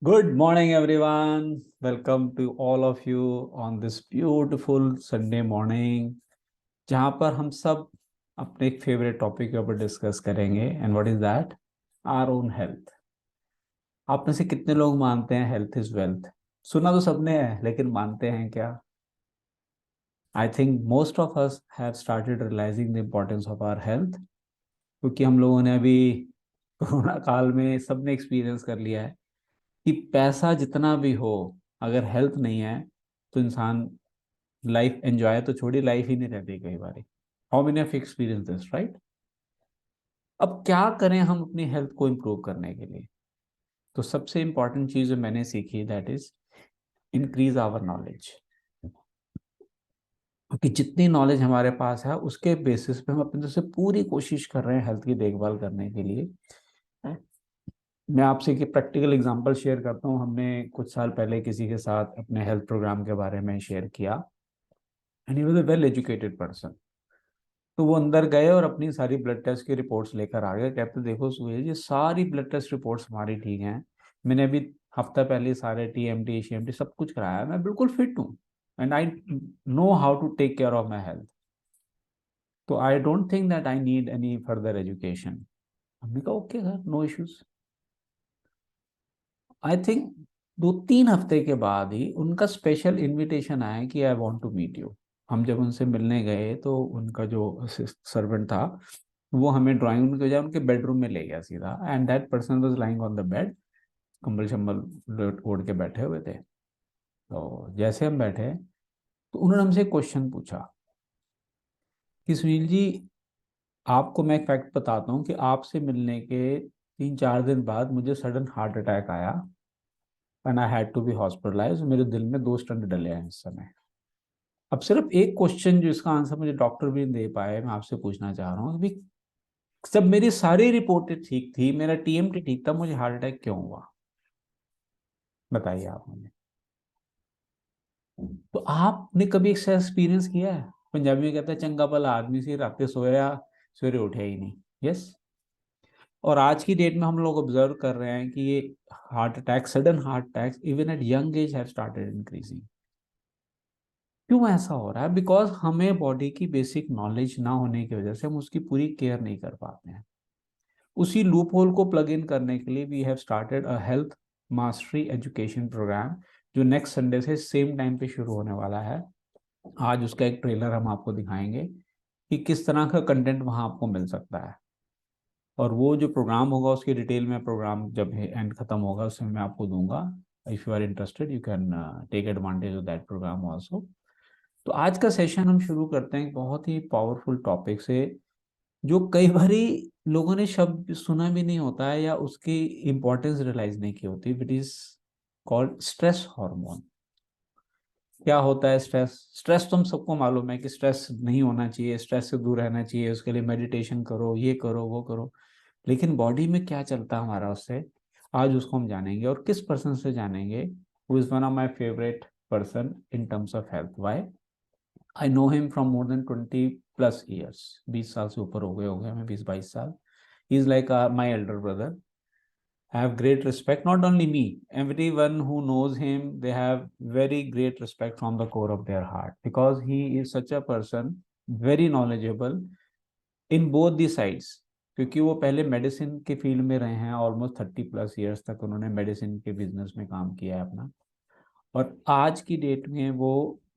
Good morning, everyone. Welcome to all of you on this beautiful Sunday morning, जहाँ पर हम सब अपने एक फेवरेट टॉपिक के ऊपर डिस्कस करेंगे and what is that our own health. आप में से कितने लोग मानते हैं हेल्थ इज वेल्थ? सुना तो सबने है, लेकिन मानते हैं क्या? I think most of us have started realizing the importance of our health, क्योंकि हम लोगों ने अभी कोरोना काल में सबने एक्सपीरियंस कर लिया है कि पैसा जितना भी हो, अगर हेल्थ नहीं है तो इंसान लाइफ एंजॉय तो छोड़ी, लाइफ ही नहीं रहती कई बार। How many of experience this, right? अब क्या करें हम अपनी हेल्थ को इम्प्रूव करने के लिए? तो सबसे इंपॉर्टेंट चीज जो मैंने सीखी that is increase our knowledge. क्योंकि जितनी नॉलेज हमारे पास है उसके बेसिस पे हम अपनी तरफ से पूरी कोशिश कर रहे हैं हेल्थ की देखभाल करने के लिए। मैं आपसे एक प्रैक्टिकल एग्जांपल शेयर करता हूँ। हमने कुछ साल पहले किसी के साथ अपने हेल्थ प्रोग्राम के बारे में शेयर किया and he was a well educated person. तो वो अंदर गए और अपनी सारी ब्लड टेस्ट की रिपोर्ट्स लेकर आ गए। कहते देखो सुहेल, ये सारी ब्लड टेस्ट रिपोर्ट्स हमारी ठीक हैं, मैंने अभी हफ्ता पहले सारे टीएमटी शीएमटी सब कुछ कराया है, मैं बिल्कुल फिट हूँ and I know how to take care of my health. तो I don't think that I need any further education. हमने कहा okay sir, no issues. I think 2-3 हफ्ते के बाद ही उनका स्पेशल इनविटेशन आया कि I want to meet you. हम जब उनसे मिलने गए तो उनका जो सर्वेंट था वो हमें ड्राइंग रूम के बजाय उनके बेडरूम में ले गया सीधा, and that person was lying on the bed, कंबल शम्बल ओढ़ के बैठे हुए थे। तो जैसे हम बैठे तो उन्होंने हमसे एक क्वेश्चन पूछा कि सुनील जी, आपको मैं एक फैक्ट बताता हूँ कि आपसे मिलने के 3-4 दिन बाद मुझे सडन हार्ट अटैक आया and I had to be hospitalize. मेरे दिल में 2 स्टंट डले हैं इस समय। अब सिर्फ एक क्वेश्चन जो इसका आंसर मुझे डॉक्टर भी नहीं दे पाए, मैं आपसे पूछना चाह रहा हूँ कि जब मेरी सारी रिपोर्टें ठीक थी, मेरा टीएमटी ठीक था, मुझे हार्ट अटैक क्यों हुआ? बताइए आप मुझे। तो आपने कभी इसका एक्सपीरियंस किया है? पंजाबी में कहता है चंगा भला आदमी से रात सोया, सवेरे उठे ही नहीं। यस। और आज की डेट में हम लोग ऑब्जर्व कर रहे हैं कि ये heart attack, sudden heart attacks even at young age have started increasing. क्यों ऐसा हो रहा है? बिकॉज हमें बॉडी की बेसिक नॉलेज ना होने की वजह से हम उसकी पूरी केयर नहीं कर पाते हैं। उसी लूप होल को प्लग इन करने के लिए we have started a health mastery education program, जो नेक्स्ट संडे से सेम टाइम पे शुरू होने वाला है। आज उसका एक ट्रेलर हम आपको दिखाएंगे कि किस तरह का कंटेंट वहां आपको मिल सकता है। और वो जो प्रोग्राम होगा उसकी डिटेल में प्रोग्राम जब एंड खत्म होगा उसमें मैं आपको दूंगा। If you are interested you can take advantage of that program also. तो आज का सेशन हम शुरू करते हैं एक बहुत ही पावरफुल टॉपिक से, जो कई बारी लोगों ने शब्द सुना भी नहीं होता है या उसकी इंपॉर्टेंस रियलाइज नहीं की होती। It is called stress hormone. क्या होता है स्ट्रेस? स्ट्रेस तो हम सबको मालूम है कि स्ट्रेस नहीं होना चाहिए, स्ट्रेस से दूर रहना चाहिए, उसके लिए मेडिटेशन करो, ये करो, वो करो। लेकिन बॉडी में क्या चलता है हमारा उससे, आज उसको हम जानेंगे। और किस पर्सन से जानेंगे? Who is one of my favourite person in terms of health. Why? I know him from more than 20+ years. 20 साल से ऊपर हो गए हमें, 20-22 साल। He is like my elder brother. I have great respect, not only me, everyone who knows him, they have very great respect from the core of their heart, because he is such a person, very knowledgeable in both the sides। क्योंकि वो पहले medicine के field में रहे हैं, almost 30+ years तक उन्होंने medicine के बिजनेस में काम किया है अपना। और आज की डेट में वो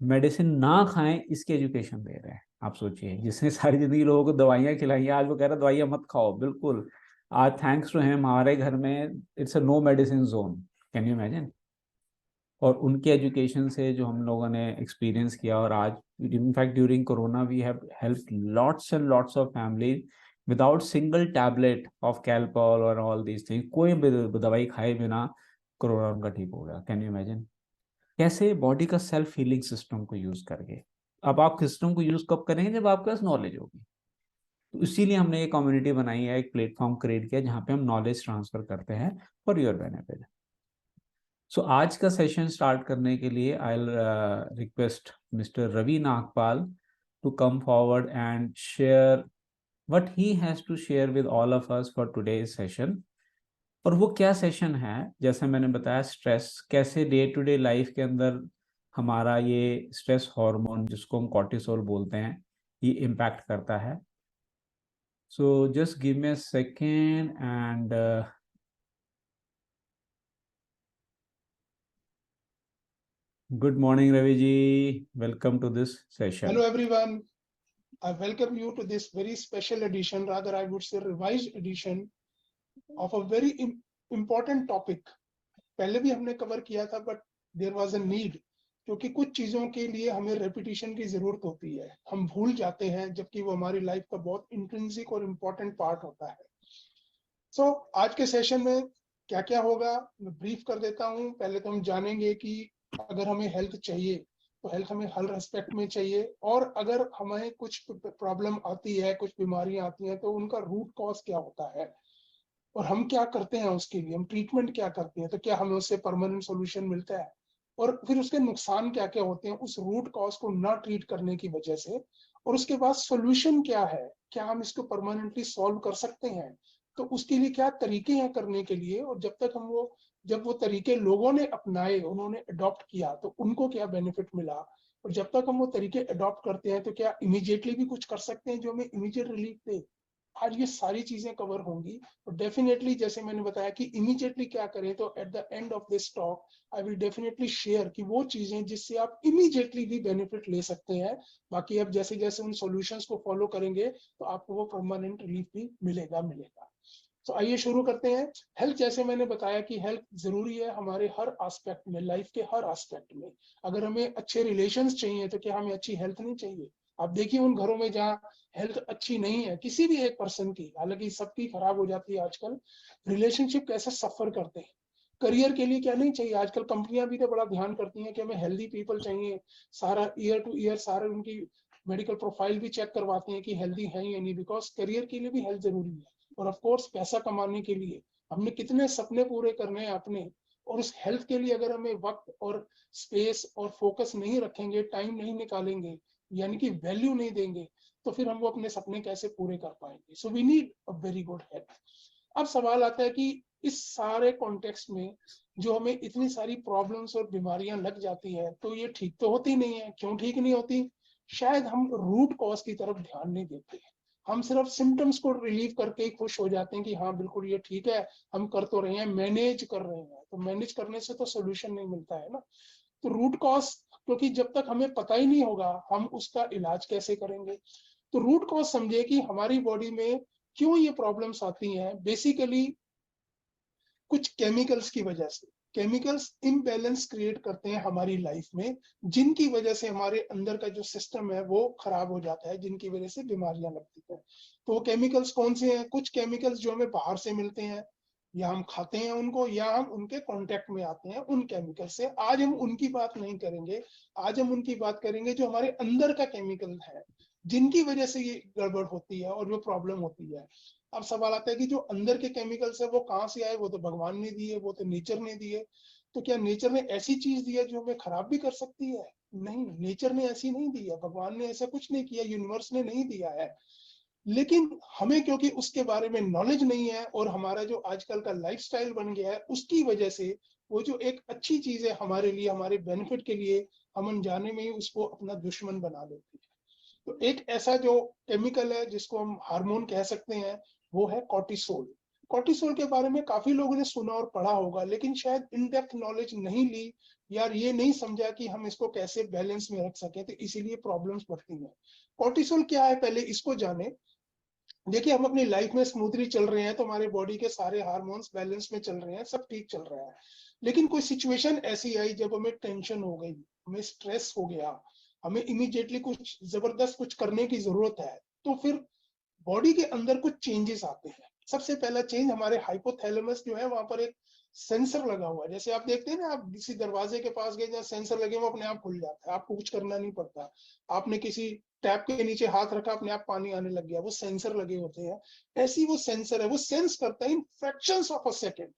मेडिसिन ना खाएं इसकी एजुकेशन दे रहे हैं। आप सोचिए, जिसने सारी जिंदगी लोगों को दवाइयाँ खिलाई हैं, आज वो कह रहा है दवाइयाँ मत खाओ। बिल्कुल। आज थैंक्स टू हिम हमारे घर में it's a no medicine zone. Can you imagine? और उनके एजुकेशन से जो हम लोगों ने एक्सपीरियंस किया, और आज in fact during corona we have help lots and lots of family without single tablet of Calpol और ऑल दीज थिंग। कोई भी दवाई खाए बिना कोरोना उनका ठीक हो गया। Can you imagine? कैसे? बॉडी का सेल्फ हीलिंग सिस्टम को यूज करके। अब आप सिस्टम को यूज कब करेंगे? जब आपके पास नॉलेज होगी। तो इसीलिए हमने ये कम्युनिटी बनाई है, एक प्लेटफॉर्म क्रिएट किया जहाँ पे हम नॉलेज ट्रांसफर करते हैं फॉर योर बेनिफिट। सो आज का सेशन स्टार्ट करने के लिए I request mister Ravi Nagpal to come forward and share what he has to share with all of us for today's session. और वो क्या सेशन है, जैसे मैंने बताया स्ट्रेस कैसे डे टू डे लाइफ के अंदर हमारा ये स्ट्रेस हार्मोन जिसको हम कॉर्टिसोल बोलते हैं ये इम्पैक्ट करता है. So just give me a second and good morning Ravi ji, welcome to this session. Hello everyone, I welcome you to this very special edition, rather I would say revised edition of a very important topic. पहले भी हमने cover किया था but there was a need, क्योंकि कुछ चीजों के लिए हमें रेपिटेशन की जरूरत होती है, हम भूल जाते हैं जबकि वो हमारी लाइफ का बहुत इंट्रिंसिक और इम्पोर्टेंट पार्ट होता है. सो आज के सेशन में क्या क्या होगा मैं ब्रीफ कर देता हूँ. पहले तो हम जानेंगे कि अगर हमें हेल्थ चाहिए तो हेल्थ हमें हर रेस्पेक्ट में चाहिए, और अगर हमें कुछ प्रॉब्लम आती है, कुछ बीमारियां आती हैं, तो उनका रूट कॉज क्या होता है और हम क्या करते हैं उसके लिए, हम ट्रीटमेंट क्या करते हैं, तो क्या हमें उससे परमानेंट सोल्यूशन मिलता है, और फिर उसके नुकसान क्या क्या होते हैं उस रूट कॉज को ना ट्रीट करने की वजह से, और उसके बाद सोल्यूशन क्या है, क्या हम इसको परमानेंटली सॉल्व कर सकते हैं, तो उसके लिए क्या तरीके हैं करने के लिए, और जब वो तरीके लोगों ने अपनाए, उन्होंने अडॉप्ट किया, तो उनको क्या बेनिफिट मिला, और जब तक हम वो तरीके अडॉप्ट करते हैं तो क्या इमीडिएटली भी कुछ कर सकते हैं जो हमें इमीडिएट रिलीफ दे. आज ये सारी चीजें कवर होंगी. और डेफिनेटली जैसे मैंने बताया कि इमीडिएटली क्या करें, तो at the end of this talk I will definitely share कि वो चीजें जिससे आप इमीडिएटली भी बेनिफिट ले सकते हैं. बाकी अब जैसे जैसे उन सॉल्यूशंस को फॉलो करेंगे तो आपको वो परमानेंट रिलीफ भी मिलेगा. तो आइए शुरू करते हैं. हेल्थ, जैसे मैंने बताया कि हेल्थ जरूरी है हमारे हर एस्पेक्ट में, लाइफ के हर एस्पेक्ट में. अगर हमें अच्छे रिलेशंस चाहिए तो क्या हमें अच्छी हेल्थ नहीं चाहिए? आप देखिए उन घरों में जहाँ हेल्थ अच्छी नहीं है किसी भी एक पर्सन की, हालांकि सबकी खराब हो जाती है आजकल, रिलेशनशिप कैसे सफर करते हैं. करियर के लिए क्या नहीं चाहिए, आजकल कंपनियां भी तो बड़ा ध्यान करती हैं कि हमें हेल्दी पीपल चाहिए. सारा ईयर टू ईयर सारे उनकी मेडिकल प्रोफाइल भी चेक करवाते हैं कि हेल्दी है या नहीं, बिकॉज करियर के लिए भी हेल्थ जरूरी है. और ऑफ कोर्स पैसा कमाने के लिए हमने कितने सपने पूरे करने हैं अपने, और उस हेल्थ के लिए अगर हमें वक्त और स्पेस और फोकस नहीं रखेंगे, टाइम नहीं निकालेंगे, यानी कि वैल्यू नहीं देंगे, तो फिर हम वो अपने सपने कैसे पूरे कर पाएंगे. So we need a very good health. अब सवाल आता है कि इस सारे कॉन्टेक्स्ट में जो हमें इतनी सारी प्रॉब्लम्स और बीमारियां लग जाती है, तो ये ठीक तो होती नहीं है. क्यों ठीक नहीं होती? शायद हम रूट कॉज की तरफ ध्यान नहीं देते. हम सिर्फ सिम्टम्स को रिलीव करके ही खुश हो जाते हैं कि हाँ बिल्कुल ये ठीक है, हम कर तो रहे हैं, मैनेज कर रहे हैं. तो मैनेज करने से तो सोल्यूशन नहीं मिलता है ना. तो रूट कॉज, क्योंकि जब तक हमें पता ही नहीं होगा हम उसका इलाज कैसे करेंगे. तो रूट कॉज समझे कि हमारी बॉडी में क्यों ये प्रॉब्लम्स आती हैं. बेसिकली कुछ केमिकल्स की वजह से. केमिकल्स इम्बैलेंस क्रिएट करते हैं हमारी लाइफ में, जिनकी वजह से हमारे अंदर का जो सिस्टम है वो खराब हो जाता है, जिनकी वजह से बीमारियां लगती हैं. तो वो केमिकल्स कौन से हैं? कुछ केमिकल्स जो हमें बाहर से मिलते हैं, या हम खाते हैं उनको, या हम उनके कांटेक्ट में आते हैं उन केमिकल से. आज हम उनकी बात नहीं करेंगे, आज हम उनकी बात करेंगे जो हमारे अंदर का केमिकल है, जिनकी वजह से ये गड़बड़ होती है और जो प्रॉब्लम होती है. अब सवाल आता है कि जो अंदर के केमिकल्स है वो कहाँ से आए? वो तो भगवान ने दिए, वो तो नेचर ने दिए. तो क्या नेचर ने ऐसी चीज दी है जो हमें खराब भी कर सकती है? नहीं, नेचर ने ऐसी नहीं दी है, भगवान ने ऐसा कुछ नहीं किया, यूनिवर्स ने नहीं दिया है. लेकिन हमें क्योंकि उसके बारे में नॉलेज नहीं है, और हमारा जो आजकल का लाइफस्टाइल बन गया है, उसकी वजह से वो जो एक अच्छी चीज है हमारे लिए, हमारे बेनिफिट के लिए, हम अनजाने में ही उसको अपना दुश्मन बना लेते हैं. तो एक ऐसा जो केमिकल है जिसको हम हार्मोन कह सकते हैं, वो है कॉर्टिसोल. कॉर्टिसोल के बारे में काफी लोगों ने सुना और पढ़ा होगा, लेकिन शायद इन डेप्थ नॉलेज नहीं ली, यार ये नहीं समझा कि हम इसको कैसे बैलेंस में रख सकें, तो इसीलिए प्रॉब्लम्स बढ़ती हैं. कॉर्टिसोल क्या है पहले इसको जाने. देखिए हम अपनी लाइफ में स्मूथली चल रहे हैं, तो हमारे बॉडी के सारे हार्मोन्स बैलेंस में चल रहे हैं, सब ठीक चल रहा है. लेकिन कोई सिचुएशन ऐसी आई जब हमें टेंशन हो गई, हमें स्ट्रेस हो गया, हमें इमीडिएटली कुछ जबरदस्त कुछ करने की जरूरत है, तो फिर बॉडी के अंदर कुछ चेंजेस आते हैं. सबसे पहला चेंज, हमारे हाइपोथैलेमस जो है वहां पर एक सेंसर लगा हुआ है. जैसे आप देखते हैं ना, आप किसी दरवाजे के पास गए जहाँ सेंसर लगे, वो अपने आप खुल जाता है, आपको कुछ करना नहीं पड़ता. आपने किसी टैप के नीचे हाथ रखा, अपने आप पानी आने लग गया, वो सेंसर लगे होते हैं. ऐसी वो सेंसर है, वो सेंस करता है इन फ्रैक्शंस ऑफ अ सेकेंड.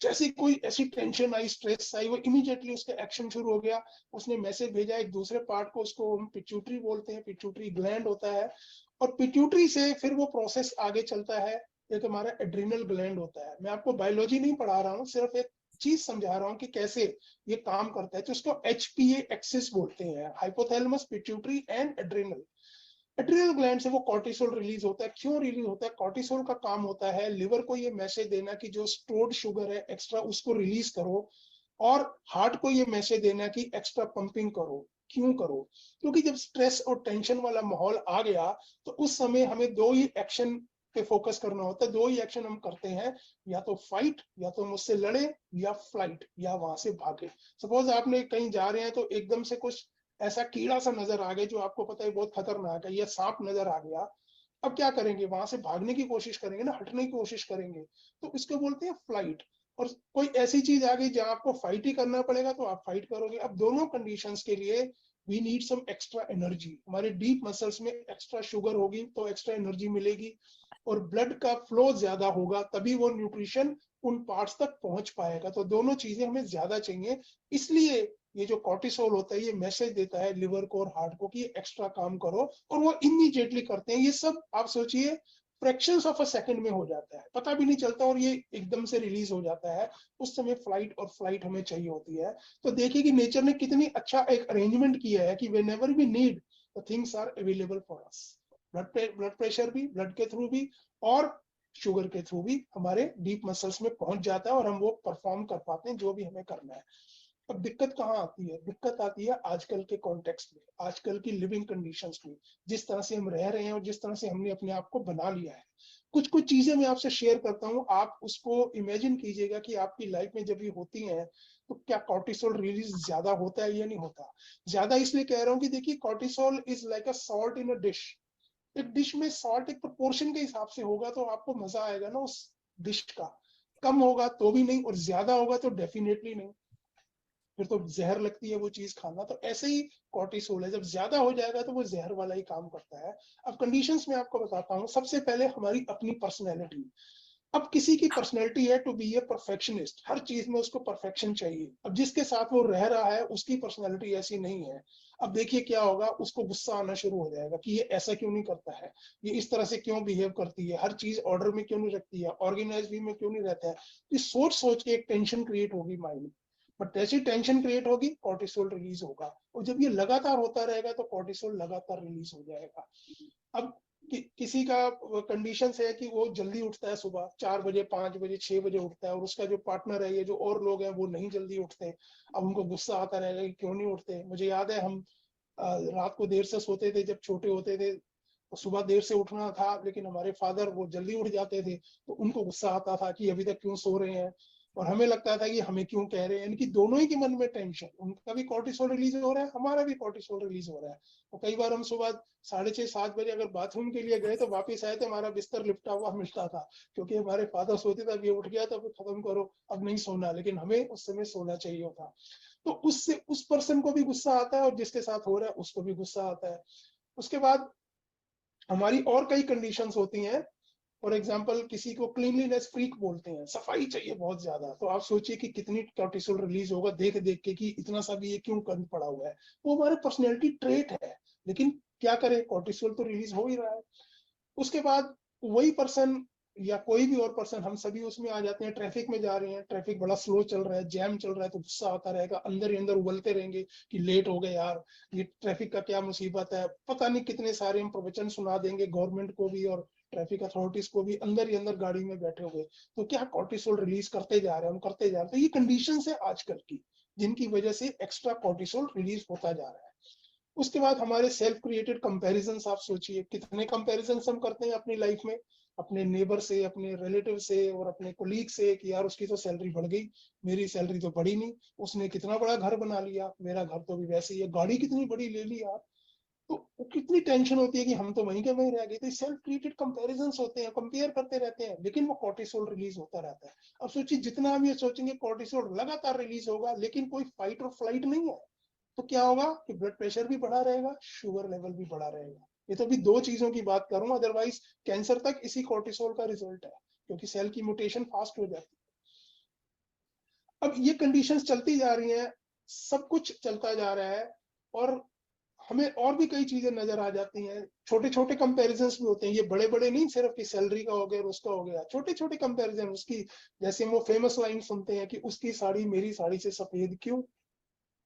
जैसे कोई ऐसी टेंशन आई, स्ट्रेस आई, वो इमीडिएटली उसका एक्शन शुरू हो गया, उसने मैसेज भेजा एक दूसरे पार्ट को, उसको हम पिट्यूटरी बोलते हैं, पिट्यूटरी ग्लैंड होता है. और पिट्यूटरी से फिर वो प्रोसेस आगे चलता है एक हमारा एड्रिनल ग्लैंड होता है। मैं आपको बायोलॉजी नहीं पढ़ा रहा हूँ, सिर्फ एक चीज समझा रहा हूँ कि कैसे ये काम करता है। तो उसको HPA एक्सिस बोलते हैं, hypothalamus pituitary and adrenal. Adrenal gland से वो कॉर्टिसोल रिलीज होता है। क्यों रिलीज होता है? कॉर्टिसोल का काम होता है लिवर को ये मैसेज देना कि जो स्टोर्ड शुगर है एक्स्ट्रा उसको रिलीज करो, और हार्ट को ये मैसेज देना कि एक्स्ट्रा पंपिंग करो। क्यों करो? क्योंकि जब स्ट्रेस और टेंशन वाला माहौल आ गया तो उस समय हमें दो ही एक्शन पे फोकस करना होता है। दो ही एक्शन हम करते हैं, या तो फाइट, या तो मुझसे लड़े, या फ्लाइट, या वहां से भागे। सपोज आपने कहीं जा रहे हैं तो एकदम से कुछ ऐसा कीड़ा सा नजर आ गया जो आपको पता है बहुत खतरनाक है, या सांप नजर आ गया, अब क्या करेंगे? वहां से भागने की कोशिश करेंगे ना, हटने की कोशिश करेंगे। तो इसको बोलते हैं फ्लाइट। और कोई ऐसी चीज आ गई जहां आपको फाइट ही करना पड़ेगा तो आप फाइट करोगे। अब दोनों कंडीशंस के लिए we need some extra energy. हमारे डीप मसल्स में एक्स्ट्रा शुगर होगी तो एक्स्ट्रा एनर्जी मिलेगी, और ब्लड का फ्लो ज्यादा होगा तभी वो न्यूट्रिशन उन पार्ट्स तक पहुंच पाएगा। तो दोनों चीजें हमें ज्यादा चाहिए। इसलिए ये जो कॉर्टिसोल होता है ये मैसेज देता है लिवर को और हार्ट को कि एक्स्ट्रा काम करो, और वो इमीडिएटली करते हैं। ये सब आप सोचिए फ्रैक्शंस ऑफ अ सेकंड में हो जाता है, पता भी नहीं चलता, और ये एकदम से रिलीज हो जाता है। उस समय फ्लाइट और फ्लाइट हमें चाहिए होती है। तो देखिए कि नेचर ने कितनी अच्छा एक अरेंजमेंट किया है कि whenever we need the things are available for us. Blood pressure भी ब्लड के थ्रू भी, और शुगर के थ्रू भी हमारे डीप मसल्स में पहुंच जाता है, और हम वो परफॉर्म कर पाते हैं जो भी हमें करना है। अब दिक्कत कहाँ आती है? दिक्कत आती है आजकल के कॉन्टेक्स्ट में, आजकल की लिविंग कंडीशंस में, जिस तरह से हम रह रहे हैं और जिस तरह से हमने अपने आप को बना लिया है। कुछ कुछ चीजें मैं आपसे शेयर करता हूँ, आप उसको इमेजिन कीजिएगा कि आपकी लाइफ में जब ये होती हैं तो क्या कॉर्टिसोल रिलीज ज्यादा होता है या नहीं होता। ज्यादा इसलिए कह रहा हूँ कि देखिए cortisol is like a salt in a dish. एक डिश में सॉल्ट एक प्रोपोर्शन के हिसाब से होगा तो आपको मजा आएगा ना उस डिश का। कम होगा तो भी नहीं, और ज्यादा होगा तो डेफिनेटली नहीं, फिर तो जहर लगती है वो चीज खाना। तो ऐसे ही कॉर्टिसोल है, जब ज्यादा हो जाएगा तो वो जहर वाला ही काम करता है। अब कंडीशंस में आपको बताता हूँ। सबसे पहले हमारी अपनी पर्सनैलिटी। अब किसी की पर्सनैलिटी है टू बी ए परफेक्शनिस्ट, हर चीज में उसको परफेक्शन चाहिए। अब जिसके साथ वो रह रहा है उसकी पर्सनैलिटी ऐसी नहीं है। अब देखिए क्या होगा, उसको गुस्सा आना शुरू हो जाएगा कि ये ऐसा क्यों नहीं करता है, ये इस तरह से क्यों बिहेव करती है, हर चीज ऑर्डर में क्यों नहीं रखती है, ऑर्गेनाइज वे में क्यों नहीं रहता है। तो सोच सोच के एक टेंशन क्रिएट होगी माइंड में। बट जैसी टेंशन क्रिएट होगी कॉर्टिसोल रिलीज होगा, और जब ये लगातार होता रहेगा तो कॉर्टिसोल लगातार रिलीज हो जाएगा। अब किसी का कंडीशन है कि वो जल्दी उठता है, सुबह 4 बजे 5 बजे 6 बजे उठता है, और उसका जो पार्टनर है, ये जो और लोग हैं वो नहीं जल्दी उठते। अब उनको गुस्सा आता रहेगा कि क्यों नहीं उठते। मुझे याद है हम रात को देर से सोते थे जब छोटे होते थे, तो सुबह देर से उठना था, लेकिन हमारे फादर वो जल्दी उठ जाते थे तो उनको गुस्सा आता था कि अभी तक क्यों सो रहे हैं, और हमें लगता था कि हमें क्यों कह रहे हैं। इनकी दोनों ही के मन में टेंशन, उनका भी कॉर्टिसोल रिलीज हो रहा है, हमारा भी कॉर्टिसोल रिलीज हो रहा है। तो कई बार हम सुबह 6:30 7 बजे अगर बाथरूम के लिए गए तो वापिस आए तो हमारा बिस्तर लिपटा हुआ मिलता था, क्योंकि हमारे फादर सोते थे अब ये उठ गया तो खत्म करो अब नहीं सोना, लेकिन हमें उस समय सोना चाहिए होता। तो उससे उस पर्सन को भी गुस्सा आता है और जिसके साथ हो रहा है उसको भी गुस्सा आता है। उसके बाद हमारी और कई कंडीशंस होती हैं। फॉर एग्जाम्पल किसी को क्लीनलीनेस फ्रीक बोलते हैं, सफाई चाहिए बहुत ज्यादा। तो आप सोचिए कि कितनी कॉर्टिसोल रिलीज होगा देख देख के कि इतना सा भी ये क्यों गंद पड़ा हुआ है। वो हमारे पर्सनैलिटी ट्रेट है, लेकिन क्या करें, कॉर्टिसोल तो रिलीज हो ही रहा है। उसके बाद वही पर्सन या कोई भी और पर्सन, हम सभी उसमें आ जाते हैं। ट्रैफिक में जा रहे हैं, ट्रैफिक बड़ा स्लो चल रहा है, जैम चल रहा है, तो गुस्सा आता रहेगा, अंदर ही अंदर उबलते रहेंगे कि लेट हो गए यार, ये ट्रैफिक का क्या मुसीबत है। पता नहीं कितने सारे हम प्रवचन सुना देंगे गवर्नमेंट को भी और ट्रैफिक अथॉरिटीज को भी, अंदर ही अंदर गाड़ी में बैठे हुए। तो क्या कॉर्टिसोल रिलीज करते जा रहे हैं हम, करते जा रहे हैं। तो ये कंडीशन है आजकल की जिनकी वजह से एक्स्ट्रा कॉर्टिसोल रिलीज होता जा रहा है। उसके बाद हमारे सेल्फ क्रिएटेड कंपैरिजंस, आप सोचिए कितने कंपैरिजंस हम करते हैं अपनी लाइफ में, अपने नेबर से, अपने रिलेटिव से और अपने कोलीग से, कि यार उसकी तो सैलरी बढ़ गई, मेरी सैलरी तो बढ़ी नहीं, उसने कितना बड़ा घर बना लिया, मेरा घर तो भी वैसे ही है, गाड़ी कितनी बड़ी ले ली यार। तो कितनी टेंशन होती है कि हम तो वहीं के वहीं रह गए। तो सेल्फ क्रिएटेड कंपैरिजंस होते हैं, कंपेयर करते रहते हैं, लेकिन वो कॉर्टिसोल रिलीज होता रहता है। अब सोचिए जितना हम ये सोचेंगे कॉर्टिसोल लगातार रिलीज होगा, लेकिन कोई फाइट और फ्लाइट नहीं है, तो क्या होगा कि ब्लड प्रेशर भी बढ़ा रहेगा, शुगर लेवल भी बढ़ा रहेगा। ये तो अभी दो चीजों की बात करूं, अदरवाइज कैंसर तक इसी कॉर्टिसोल का रिजल्ट है, क्योंकि सेल की म्यूटेशन फास्ट हो जाती है। अब ये कंडीशंस चलती जा रही हैं, सब कुछ चलता जा रहा है, और हमें और भी कई चीजें नजर आ जाती हैं, छोटे छोटे कंपैरिजंस भी होते हैं, ये बड़े बड़े नहीं सिर्फ कि सैलरी का हो गया और उसका हो गया, छोटे छोटे कंपैरिजन उसकी, जैसे हम वो फेमस लाइन सुनते हैं कि उसकी साड़ी मेरी साड़ी से सफेद क्यों,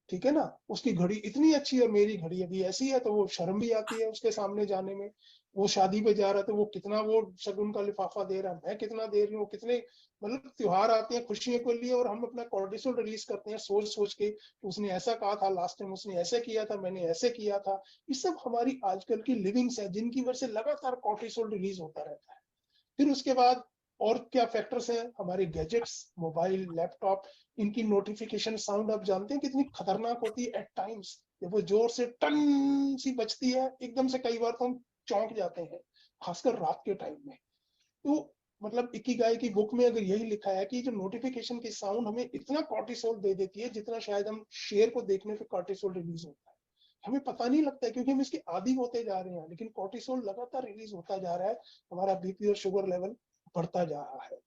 ठीक है ना, उसकी घड़ी इतनी अच्छी और मेरी घड़ी अभी ऐसी है, तो वो शर्म भी आती है उसके सामने जाने में। वो शादी पे जा रहा है तो वो कितना वो शगुन का लिफाफा दे रहा है, मैं कितना दे रही हूँ, कितने मतलब त्योहार आते हैं खुशियों के लिए और हम अपना कॉर्टिसोल रिलीज करते हैं सोच सोच के, उसने ऐसा कहा था लास्ट टाइम, उसने ऐसे किया था, मैंने ऐसे किया था। ये सब हमारी आजकल की लिविंग्स है जिनकी वजह से लगातार कॉर्टिसोल रिलीज होता रहता है। फिर उसके बाद और क्या फैक्टर्स हैं, हमारे गैजेट्स, मोबाइल, लैपटॉप, इनकी नोटिफिकेशन साउंड आप जानते हैं कितनी खतरनाक होती है एट टाइम्स, जब वो जोर से टन सी बजती है एकदम से, कई बार तो हम चौंक जाते हैं, खासकर रात के टाइम में। तो मतलब इकिगाई की बुक में अगर यही लिखा है कि जो नोटिफिकेशन की साउंड हमें इतना कॉर्टिसोल दे देती है जितना शायद हम शेर को देखने पे कॉर्टिसोल रिलीज होता है, हमें पता नहीं लगता है क्योंकि हम इसके आदी होते जा रहे हैं, लेकिन कॉर्टिसोल लगातार रिलीज होता जा रहा है, हमारा बीपी और शुगर लेवल बढ़ता जा रहा है।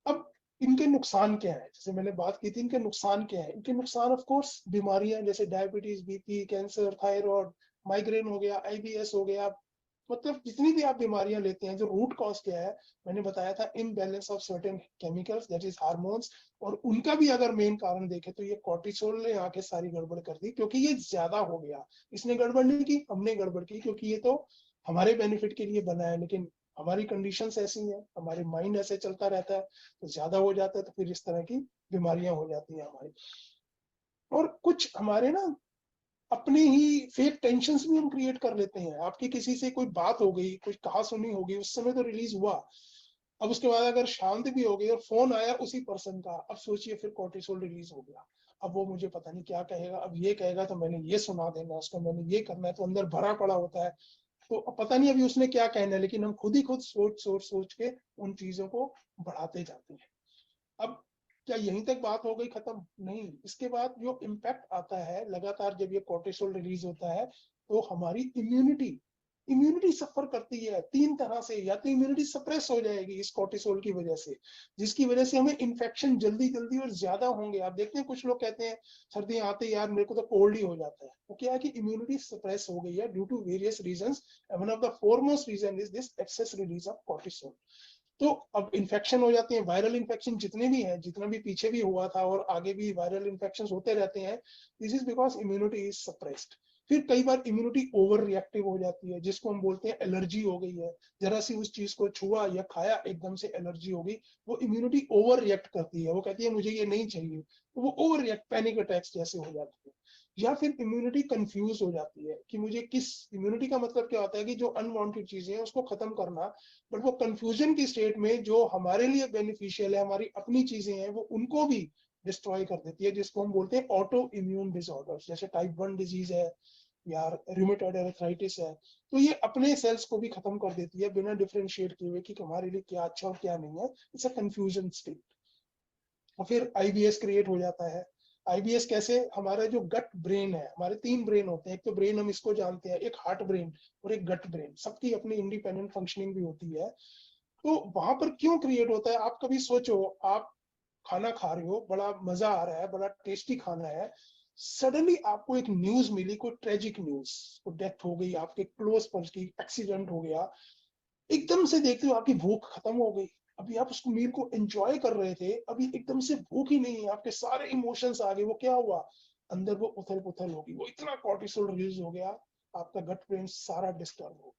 अब इनके नुकसान क्या है, जैसे मैंने बात की थी इनके नुकसान क्या है, इनके नुकसान ऑफ कोर्स बीमारियां जैसे diabetes, BP, cancer, thyroid, migraine हो गया, आईबीएस हो गया, मतलब जितनी भी आप बीमारियां लेते हैं जो रूट कॉज क्या है, मैंने बताया था imbalance of certain chemicals that is hormones, और उनका भी अगर मेन कारण देखें तो ये कॉर्टिसोल ने आके सारी गड़बड़ कर दी, क्योंकि ये ज्यादा हो गया। इसने गड़बड़ नहीं की, हमने गड़बड़ की, क्योंकि ये तो हमारे बेनिफिट के लिए बना है, लेकिन हमारी कंडीशंस ऐसी हैं, हमारे माइंड ऐसे चलता रहता है, तो ज्यादा हो जाता है तो फिर इस तरह की बीमारियां हो जाती हैं हमारी। और कुछ हमारे ना अपने ही फेक टेंशन भी हम क्रिएट कर लेते हैं, आपकी किसी से कोई बात हो गई, कुछ कहा सुनी होगी, उस समय तो रिलीज हुआ, अब उसके बाद अगर शांत भी हो गई और फोन आया उसी पर्सन का, अब सोचिए फिर कॉर्टिसोल रिलीज हो गया, अब वो मुझे पता नहीं क्या कहेगा, अब ये कहेगा तो मैंने ये सुना देना उसको, मैंने ये करना है, तो अंदर भरा पड़ा होता है, तो अब पता नहीं अभी उसने क्या कहना है, लेकिन हम खुद ही खुद सोच सोच सोच के उन चीजों को बढ़ाते जाते हैं। अब क्या यहीं तक बात हो गई खत्म? नहीं, इसके बाद जो इम्पैक्ट आता है लगातार जब ये कोर्टिसोल रिलीज होता है, तो हमारी इम्यूनिटी इम्यूनिटी सफर करती है तीन तरह से, या तो इम्यूनिटी सप्रेस हो जाएगी इस कोर्टिसोल की वजह से, जिसकी वजह से हमें इन्फेक्शन जल्दी जल्दी और ज्यादा होंगे। आप देखते हैं कुछ लोग कहते हैं सर्दियां आते ही यार मेरे को तो कोल्ड ही हो जाता है, वो क्या है कि इम्यूनिटी सप्रेस हो गई है due to various reasons, one of the foremost reason is this excess release of cortisol. तो अब इन्फेक्शन हो जाते हैं, वायरल इन्फेक्शन जितने भी हैं, जितना भी पीछे भी हुआ था और आगे भी वायरल इन्फेक्शन होते रहते हैं, this is because immunity is suppressed. फिर कई बार इम्यूनिटी ओवर रिएक्टिव हो जाती है, जिसको हम बोलते हैं एलर्जी हो गई है, जरा सी उस चीज को छुआ या खाया एकदम से एलर्जी हो गई, वो इम्यूनिटी ओवर रिएक्ट करती है, वो कहती है मुझे ये नहीं चाहिए, तो वो ओवर रिएक्ट पैनिक अटैक्स जैसे हो जाती है। या फिर इम्यूनिटी कंफ्यूज हो जाती है कि मुझे किस, इम्यूनिटी का मतलब क्या होता है कि जो अनवांटेड चीजें हैं उसको खत्म करना, बट वो कंफ्यूजन की स्टेट में जो हमारे लिए बेनिफिशियल है, हमारी अपनी चीजें हैं, वो उनको भी डिस्ट्रॉय कर देती है, जिसको हम बोलते हैं ऑटो इम्यून डिसऑर्डर्स, जैसे टाइप 1 डिजीज है या रूमेटॉइड आर्थराइटिस है। तो ये अपने सेल्स को भी खत्म कर देती है बिना डिफरेंशिएट किए हुए कि हमारे लिए क्या अच्छा और क्या नहीं है, इट्स अ कंफ्यूजन स्टेट। और फिर आईबीएस क्रिएट हो जाता है। आईबीएस कैसे, हमारा जो गट ब्रेन है, हमारे तीन ब्रेन होते हैं, एक तो ब्रेन हम इसको जानते हैं, एक हार्ट ब्रेन और एक गट ब्रेन, सबकी अपनी इंडिपेंडेंट फंक्शनिंग भी होती है। तो वहां पर क्यों क्रिएट होता है, आप कभी सोचो, आप खाना खा रहे हो, बड़ा मजा आ रहा है, बड़ा टेस्टी खाना है, सडनली आपको एक न्यूज मिली, कोई ट्रेजिक न्यूज, को डेथ हो गई, आपके क्लोज पर्सन की एक्सीडेंट हो गया, एकदम से देखते हो आपकी भूख खत्म हो गई, अभी आप उस मील को एंजॉय कर रहे थे, अभी एकदम से भूख ही नहीं है, आपके सारे इमोशंस आ गए, वो क्या हुआ, अंदर वो उथल पुथल होगी, वो इतना कॉर्टिसोल रिलीज हो गया, आपका गट ब्रेन सारा डिस्टर्ब हो।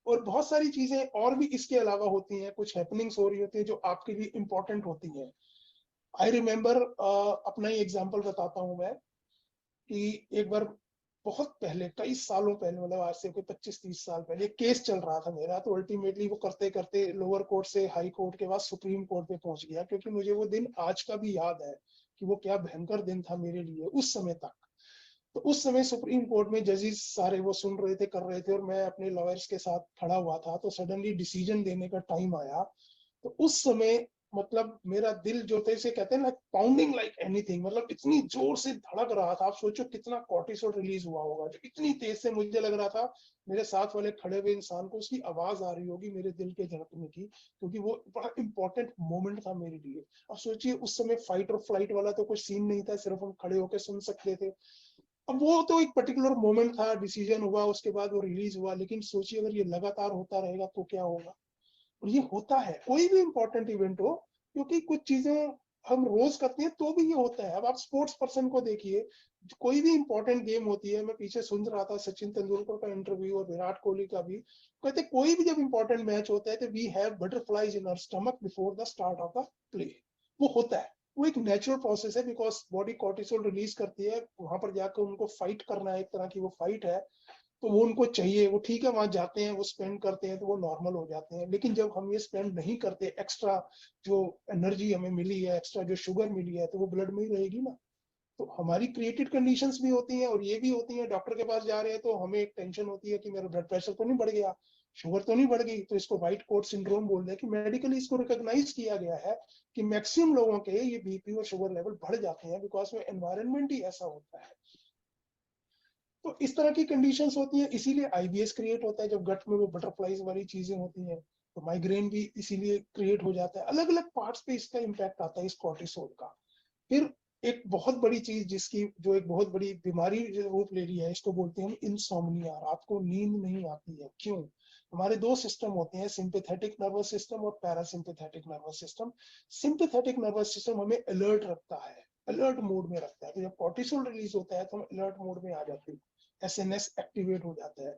और बहुत सारी चीजें और भी इसके अलावा होती हैं, कुछ हैपनिंग्स हो रही होती है जो आपके लिए इंपॉर्टेंट होती हैं। आई रिमेम्बर, अपना ही एग्जांपल बताता हूं मैं, कि एक बार बहुत पहले, कई सालों पहले, मतलब आज से कोई 25-30 साल पहले केस चल रहा था मेरा, तो अल्टीमेटली वो करते करते लोअर कोर्ट से हाई कोर्ट के बाद सुप्रीम कोर्ट पे पहुंच गया, क्योंकि मुझे वो दिन आज का भी याद है कि वो क्या भयंकर दिन था मेरे लिए उस समय तक। तो उस समय सुप्रीम कोर्ट में जजेस सारे वो सुन रहे थे, कर रहे थे, और मैं अपने लॉयर्स के साथ खड़ा हुआ था, तो सडनली डिसीजन देने का टाइम आया। तो उस समय मतलब मेरा दिल जो थे से कहते हैं ना, पाउंडिंग लाइक एनीथिंग, मतलब इतनी जोर से धड़क रहा था, आप सोचो कितना कॉर्टिसोल रिलीज हुआ होगा, जो इतनी तेज से मुझे लग रहा था मेरे साथ वाले खड़े हुए इंसान को उसकी आवाज आ रही होगी मेरे दिल के धड़कने की, क्योंकि वो बड़ा इंपॉर्टेंट मोमेंट था मेरे लिए। अब सोचिए उस समय फाइट और फ्लाइट वाला तो कुछ सीन नहीं था, सिर्फ हम खड़े होकर सुन सकते थे। अब वो तो एक पर्टिकुलर मोमेंट था, डिसीजन हुआ, उसके बाद वो रिलीज हुआ, लेकिन सोचिए अगर ये लगातार होता रहेगा तो क्या होगा। और ये होता है, कोई भी इंपॉर्टेंट इवेंट हो, क्योंकि कुछ चीजें हम रोज करते हैं तो भी ये होता है। अब आप स्पोर्ट्स पर्सन को देखिए, कोई भी इंपॉर्टेंट गेम होती है, मैं पीछे सुन रहा था सचिन तेंदुलकर का इंटरव्यू और विराट कोहली का भी, कहते कोई भी जब इंपॉर्टेंट मैच होता है तो we have butterflies in our stomach before the start of the play. वो होता है, वो एक नेचुरल प्रोसेस है, बिकॉज बॉडी कॉर्टिसोल रिलीज करती है, वहां पर जाकर उनको फाइट करना है, एक तरह की वो फाइट है, तो वो उनको चाहिए, वो ठीक है वहां जाते हैं, वो स्पेंड करते हैं तो वो नॉर्मल हो जाते हैं। लेकिन जब हम ये स्पेंड नहीं करते, एक्स्ट्रा जो एनर्जी हमें मिली है, एक्स्ट्रा जो शुगर मिली है, तो वो ब्लड में ही रहेगी ना। तो हमारी क्रिएटेड कंडीशंस भी होती हैं और ये भी होती हैं, डॉक्टर के पास जा रहे हैं तो हमें एक टेंशन होती है कि मेरा ब्लड प्रेशर तो नहीं बढ़ गया, शुगर तो नहीं बढ़ गई, तो इसको व्हाइट कोट सिंड्रोम बोल रहे हैं, कि मेडिकली इसको रिकॉग्नाइज किया गया है कि मैक्सिमम लोगों के ये बीपी और शुगर लेवल बढ़ जाते हैं, बिकॉज में एनवायरनमेंट ही ऐसा होता है। तो इस तरह की कंडीशंस होती हैं, इसीलिए आईबीएस क्रिएट होता है जब गट में वो बटरफ्लाइज वाली चीजें होती हैं, तो माइग्रेन भी इसीलिए क्रिएट हो जाता है। अलग अलग पार्ट्स पे इसका इम्पैक्ट आता है इस कॉर्टिसोल का। फिर एक बहुत बड़ी चीज जिसकी जो एक बहुत बड़ी बीमारी रूप ले रही है, इसको बोलते हैं इंसोम्निया। रात को नींद नहीं आती है, क्यों? हमारे दो सिस्टम होते हैं, सिंपैथेटिक नर्वस सिस्टम और parasympathetic nervous system. Sympathetic nervous system हमें अलर्ट रखता है, अलर्ट मोड में रखता है, तो जब कॉर्टिसोल रिलीज होता है तो हम अलर्ट मोड में आ जाते हैं, एसएनएस एक्टिवेट हो जाता है।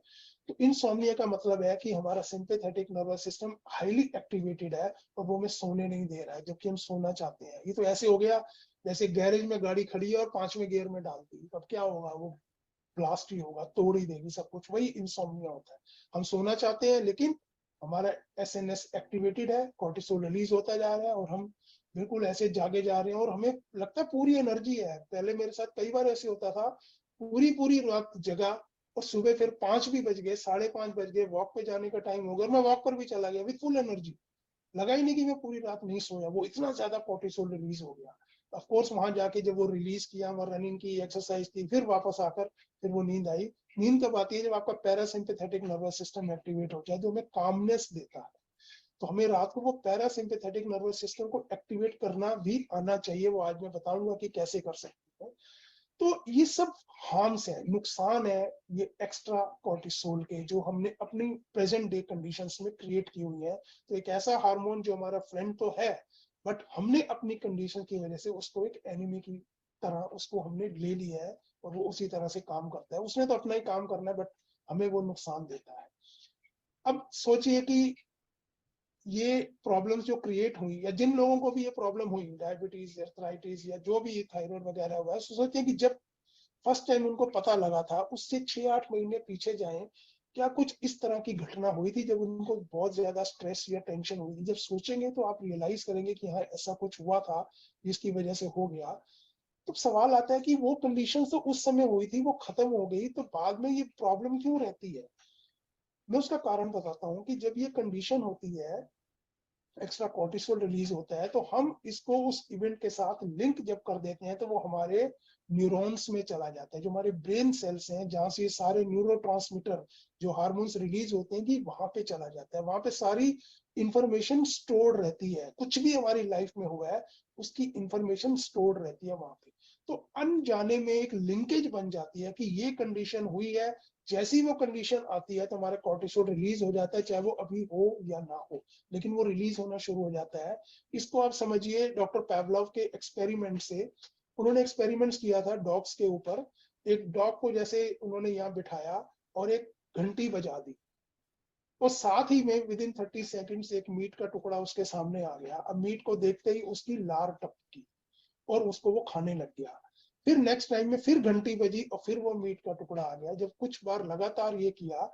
तो इंसोम्निया का मतलब है कि हमारा sympathetic nervous system highly activated है और वो हमें सोने नहीं दे रहा है, जबकि हम सोना चाहते हैं। ये तो ऐसे हो गया जैसे गैरेज में गाड़ी खड़ी है और 5वें गियर में डाल दी, तब क्या होगा, वो ब्लास्ट ही होगा, तोड़ ही देगी सब कुछ। वही इंसोम्निया होता है, हम सोना चाहते हैं लेकिन हमारा एसएनएस एक्टिवेटेड है, कॉर्टिसोल रिलीज होता जा रहा है और हम बिल्कुल ऐसे जागे जा रहे हैं और हमें लगता है पूरी एनर्जी है। पहले मेरे साथ कई बार ऐसे होता था, पूरी पूरी रात जगा और सुबह फिर 5 भी बज गए, 5:30 बज गए, वॉक पे जाने का टाइम हो गया और मैं वॉक पर भी चला गया विद फुल एनर्जी, लगा ही नहीं कि मैं पूरी रात नहीं सोया, वो इतना ज्यादा कॉर्टिसोल रिलीज हो गया। ऑफ कोर्स वहां जाके जब वो रिलीज किया, वहां रनिंग की, एक्सरसाइज की, फिर वापस आकर फिर वो नींद आई। नींद कब आती है? जब आपका पैरासिम्पैथेटिक नर्वस सिस्टम एक्टिवेट हो जाए, जो हमें कामनेस देता है। तो हमें रात को वो पैरासिम्पैथेटिक नर्वस सिस्टम को एक्टिवेट करना भी आना चाहिए, वो आज मैं बताऊंगा कि कैसे कर सकते हैं। तो ये सब हार्म्स है, नुकसान है ये एक्स्ट्रा कॉर्टिसोल के, जो हमने अपनी प्रेजेंट डे कंडीशंस में क्रिएट की हुई है। तो एक ऐसा हार्मोन जो हमारा फ्रेंड तो है, बट हमने अपनी कंडीशन की वजह से उसको एक एनिमी की तरह उसको हमने ले लिया है और वो उसी तरह से काम करता है। उसने तो अपना ही काम करना है, बट हमें वो नुकसान देता है। अब सोचिए कि ये प्रॉब्लम्स जो क्रिएट हुई, या जिन लोगों को भी ये प्रॉब्लम हुई, डायबिटीज, अर्थराइटिस या जो भी थायराइड वगैरह हुआ है, सोचिए कि जब फर्स्ट टाइम उनको पता लगा था, उससे 6-8 महीने पीछे जाएं, क्या कुछ इस तरह की घटना हुई थी जब उनको बहुत ज्यादा स्ट्रेस या टेंशन हुई थी? जब सोचेंगे तो आप रियलाइज करेंगे कि हाँ ऐसा कुछ हुआ था जिसकी वजह से हो गया। तो सवाल आता है कि वो कंडीशन तो उस समय हुई थी, वो खत्म हो गई, तो बाद में ये प्रॉब्लम क्यों रहती है? मैं उसका कारण बताता हूँ कि जब ये कंडीशन होती है, एक्स्ट्रा कॉर्टिसोल रिलीज होता है, तो हम इसको उस इवेंट के साथ लिंक जब कर देते हैं तो वो हमारे न्यूरॉन्स में चला जाता है, जो हमारे ब्रेन सेल्स हैं, जहां से सारे न्यूरोट्रांसमीटर जो हार्मोन्स रिलीज होते हैं, कि वहां पे चला जाता है। वहां पे सारी इंफॉर्मेशन स्टोर रहती है, कुछ भी हमारी लाइफ में हुआ है उसकी इंफॉर्मेशन स्टोर रहती है वहां पे। तो अनजाने में एक लिंकेज बन जाती है कि ये कंडीशन हुई है, जैसी वो कंडीशन आती है तो हमारा कॉर्टिसोल रिलीज हो जाता है, चाहे वो अभी हो या ना हो, लेकिन वो रिलीज होना शुरू हो जाता है। इसको आप समझिए डॉक्टर पैवलोव के एक्सपेरिमेंट से। उन्होंने एक्सपेरिमेंट्स किया था डॉग्स के ऊपर। एक डॉग को जैसे उन्होंने यहाँ बिठाया और एक घंटी बजा दी, और साथ ही में विद इन 30 सेकेंड्स एक मीट का टुकड़ा उसके सामने आ गया। अब मीट को देखते ही उसकी लार टपकी और उसको वो खाने लग गया। फिर नेक्स्ट टाइम में फिर घंटी बजी और फिर वो मीट का टुकड़ा आ गया। जब कुछ बार लगातार ये किया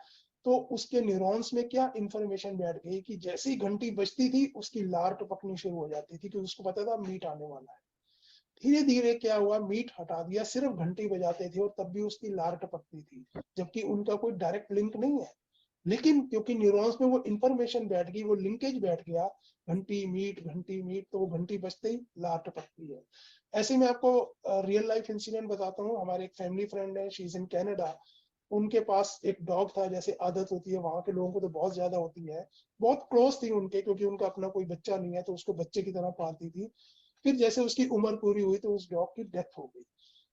तो उसके न्यूरॉन्स में क्या इंफॉर्मेशन बैठ गई कि जैसी घंटी बजती थी उसकी लार टपकनी शुरू हो जाती थी, कि उसको पता था मीट आने वाला है। धीरे धीरे क्या हुआ, मीट हटा दिया, सिर्फ घंटी बजाते थे और तब भी उसकी लार टपकती थी, जबकि उनका कोई डायरेक्ट लिंक नहीं है। लेकिन क्योंकि न्यूरॉन्स में वो इंफॉर्मेशन बैठ गई, वो लिंकेज बैठ गया, घंटी मीट, तो वो घंटी बजते ही लार टपकती है। ऐसे में आपको रियल लाइफ इंसिडेंट बताता हूँ। हमारे एक फैमिली फ्रेंड है, शी इज इन कनाडा। उनके पास एक डॉग था, जैसे आदत होती है वहां के लोगों को तो बहुत ज्यादा होती है, बहुत क्लोज थी उनके, क्योंकि उनका अपना कोई बच्चा नहीं है तो उसको बच्चे की तरह पालती थी। फिर जैसे उसकी उम्र पूरी हुई तो उस डॉग की डेथ हो गई।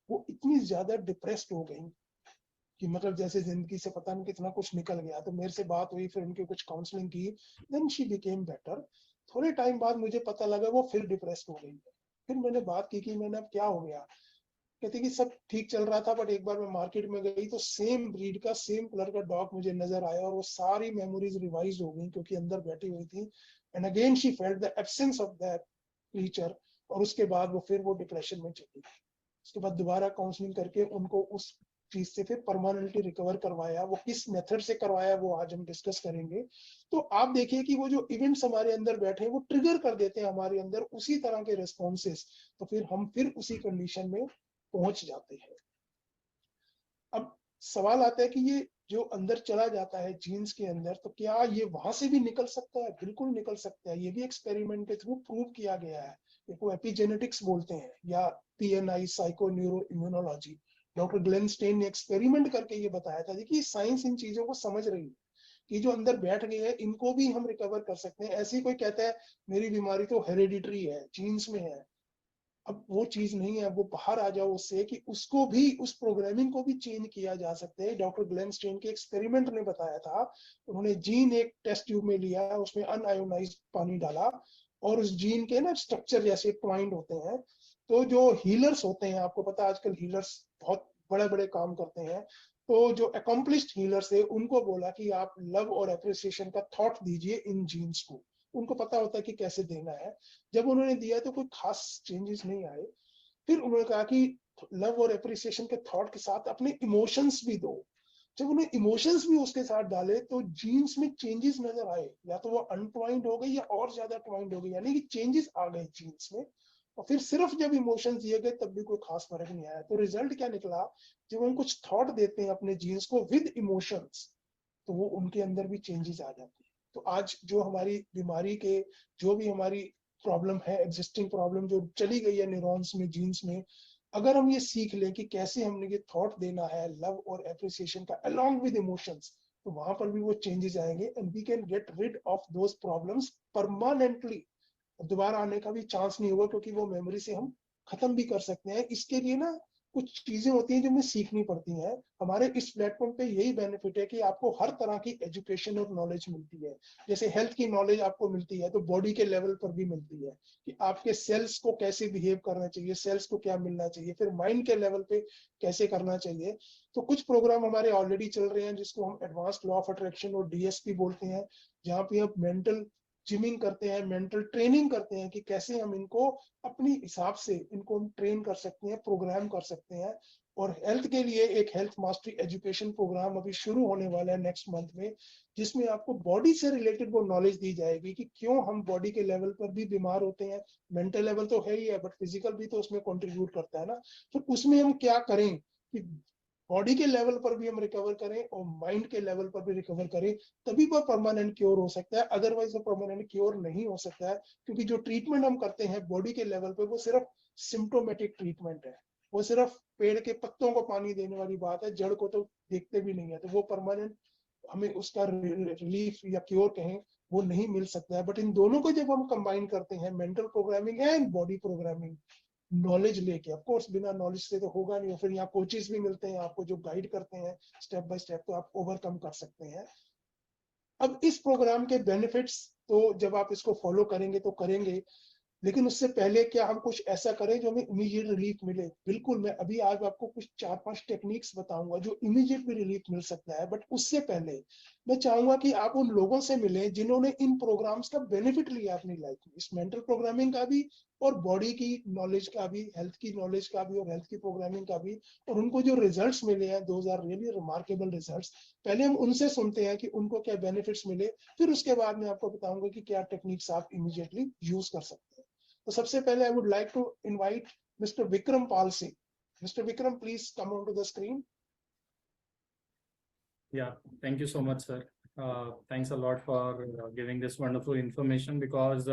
वो इतनी ज्यादा डिप्रेस्ड हो गई कि मतलब जैसे जिंदगी से पता नहीं कितना कुछ निकल गया। तो मेरे से बात हुई, फिर उनकी कुछ काउंसलिंग की, देन शी बिकेम बेटर। थोड़े टाइम बाद मुझे पता लगा वो फिर डिप्रेस्ड हो गई है। फिर मैंने बात की कि मैंने अब क्या हो गया। कहती कि सब ठीक चल रहा था, बट एक बार मैं मार्केट में गई तो सेम ब्रीड का सेम कलर का डॉग मुझे नजर आया, और वो सारी मेमोरीज रिवाइज हो गई क्योंकि अंदर बैठी हुई थी। And again she felt the absence of that creature. और उसके बाद वो फिर वो डिप्रेशन में चली गई। उसके बाद दोबारा काउंसलिंग करके उनको उस चीज से फिर परमानेंटली रिकवर करवाया। वो किस मेथड से करवाया वो आज हम डिस्कस करेंगे। तो आप देखिए कि वो जो इवेंट्स हमारे अंदर बैठे हैं वो ट्रिगर कर देते हैं हमारे अंदर उसी तरह के रिस्पॉन्सेस। तो फिर हम फिर उसी कंडीशन में पहुंच जाते हैं। अब सवाल आता है कि ये जो अंदर चला जाता है जीन्स के अंदर, तो क्या ये वहां से भी निकल सकता है? बिल्कुल निकल सकता है। ये भी एक्सपेरिमेंट के थ्रू प्रूव किया गया है। इसको एपिजेनेटिक्स बोलते हैं या PNI, psycho neuro immunology. Doctor Glen Stein ने एक्सपेरिमेंट करके ये बताया था कि साइंस इन चीजों को समझ रही है कि जो अंदर बैठ गए हैं इनको भी हम रिकवर कर सकते हैं। ऐसे ही कोई कहता है मेरी बीमारी तो हेरिडिटरी है, जीन्स में है। अब वो चीज नहीं है, वो बाहर आ जाओ उससे कि उसको भी, उस प्रोग्रामिंग को भी चेंज किया जा सकता है। डॉक्टर ग्लेन स्टेन के एक्सपेरिमेंट ने बताया था। उन्होंने जीन एक टेस्ट ट्यूब में लिया, उसमें अनआयोनाइज्ड पानी डाला, और उस जीन के ना स्ट्रक्चर जैसे ट्वाइंड होते हैं। तो जो हीलर्स होते हैं, आपको पता है आजकल हीलर्स बहुत बड़े बड़े काम करते हैं। तो जो अकम्पलिश्ड हीलर्स है उनको बोला कि आप लव और अप्रिसिएशन का थॉट दीजिए इन जीन्स को। उनको पता होता है कि कैसे देना है। जब उन्होंने दिया तो कोई खास चेंजेस नहीं आए। फिर उन्होंने कहा कि लव और एप्रिसिएशन के थॉट के साथ अपने इमोशंस भी दो। जब उन्हें इमोशंस भी उसके साथ डाले तो जीन्स में चेंजेस नजर आए। या तो वो अनट्वाइंड हो गई या और ज्यादा ट्वाइंड हो गई, यानी कि चेंजेस आ गए जीन्स में। और फिर सिर्फ जब इमोशंस दिए गए तब भी कोई खास फर्क नहीं आया। तो रिजल्ट क्या निकला? जब हम कुछ थॉट देते हैं अपने जीन्स को विद इमोशंस, तो वो उनके अंदर भी चेंजेस आ जाते हैं। तो आज जो हमारी बीमारी के, जो भी हमारी प्रॉब्लम है, एग्जिस्टिंग प्रॉब्लम जो चली गई है न्यूरॉन्स में, जीन्स में, अगर हम ये सीख लें कि कैसे हमने ये थॉट देना है लव और एप्रिसिएशन का अलोंग विद इमोशंस, तो वहां पर भी वो चेंजेस आएंगे and we can get rid of those problems permanently. दोबारा आने का भी चांस नहीं होगा क्योंकि वो मेमोरी से हम खत्म भी कर सकते हैं। इसके लिए ना कुछ चीजें होती हैं जो हमें सीखनी पड़ती हैं। हमारे इस प्लेटफॉर्म पे यही बेनिफिट है कि आपको हर तरह की एजुकेशन और नॉलेज मिलती है। जैसे हेल्थ की नॉलेज आपको मिलती है तो बॉडी के लेवल पर भी मिलती है कि आपके सेल्स को कैसे बिहेव करना चाहिए, सेल्स को क्या मिलना चाहिए, फिर माइंड के लेवल पे कैसे करना चाहिए। तो कुछ प्रोग्राम हमारे ऑलरेडी चल रहे हैं जिसको हम एडवांस्ड लॉ ऑफ अट्रैक्शन और डीएसपी बोलते हैं, जहाँ पे आप मेंटल जिमिंग करते हैं, मेंटल ट्रेनिंग करते हैं कि कैसे हम इनको अपनी हिसाब से इनको हम ट्रेन कर सकते हैं, प्रोग्राम कर सकते हैं। और हेल्थ के लिए एक हेल्थ मास्टरी एजुकेशन प्रोग्राम अभी शुरू होने वाला है नेक्स्ट मंथ में, जिसमें आपको बॉडी से रिलेटेड वो नॉलेज दी जाएगी कि क्यों हम बॉडी के लेवल पर भी बीमार होते हैं। मेंटल लेवल तो है ही है, बट फिजिकल भी तो उसमें कंट्रीब्यूट करता है ना। तो उसमें हम क्या करें कि बॉडी के लेवल पर भी हम रिकवर करें और माइंड के लेवल पर भी रिकवर करें, तभी वो परमानेंट क्योर हो सकता है। अदरवाइज वो परमानेंट क्योर नहीं हो सकता है, क्योंकि जो ट्रीटमेंट हम करते हैं बॉडी के लेवल पे वो सिर्फ सिम्टोमेटिक ट्रीटमेंट है। वो सिर्फ पेड़ के पत्तों को पानी देने वाली बात है, जड़ को तो देखते भी नहीं है। तो वो परमानेंट हमें उसका रिलीफ या क्योर कहें वो नहीं मिल सकता है। बट इन दोनों को जब हम कंबाइन करते हैं, mental programming and body programming, knowledge लेके, ऑफ कोर्स बिना नॉलेज से तो होगा नहीं। फिर यहाँ कोचेस भी मिलते हैं आपको जो गाइड करते हैं स्टेप बाय स्टेप, तो आप ओवरकम कर सकते हैं। अब इस प्रोग्राम के बेनिफिट्स तो जब आप इसको फॉलो करेंगे तो करेंगे, लेकिन उससे पहले क्या हम कुछ ऐसा करें जो हमें इमीडिएट रिलीफ मिले? बिल्कुल। मैं अभी आज आपको कुछ 4-5 टेक्निक्स बताऊंगा जो इमीडिएट भी रिलीफ मिल सकता है। बट उससे पहले मैं चाहूंगा कि आप उन लोगों से मिलें जिन्होंने इन प्रोग्राम्स का बेनिफिट लिया अपनी लाइफ में, इस मेंटल प्रोग्रामिंग का भी और बॉडी की नॉलेज का भी, हेल्थ की नॉलेज का भी और हेल्थ की प्रोग्रामिंग का भी। और उनको जो रिजल्ट्स मिले हैं, those are really remarkable results. पहले हम उनसे सुनते हैं कि उनको क्या बेनिफिट्स मिले, फिर उसके बाद मैं आपको बताऊंगा कि क्या टेक्निक्स आप इमीडिएटली यूज कर सकते हैं। तो सबसे पहले I would like to invite mister Vikram Pal Singh. Mister Vikram, please come on to the screen. Yeah, thank you so much, sir. Thanks a lot for giving this wonderful information because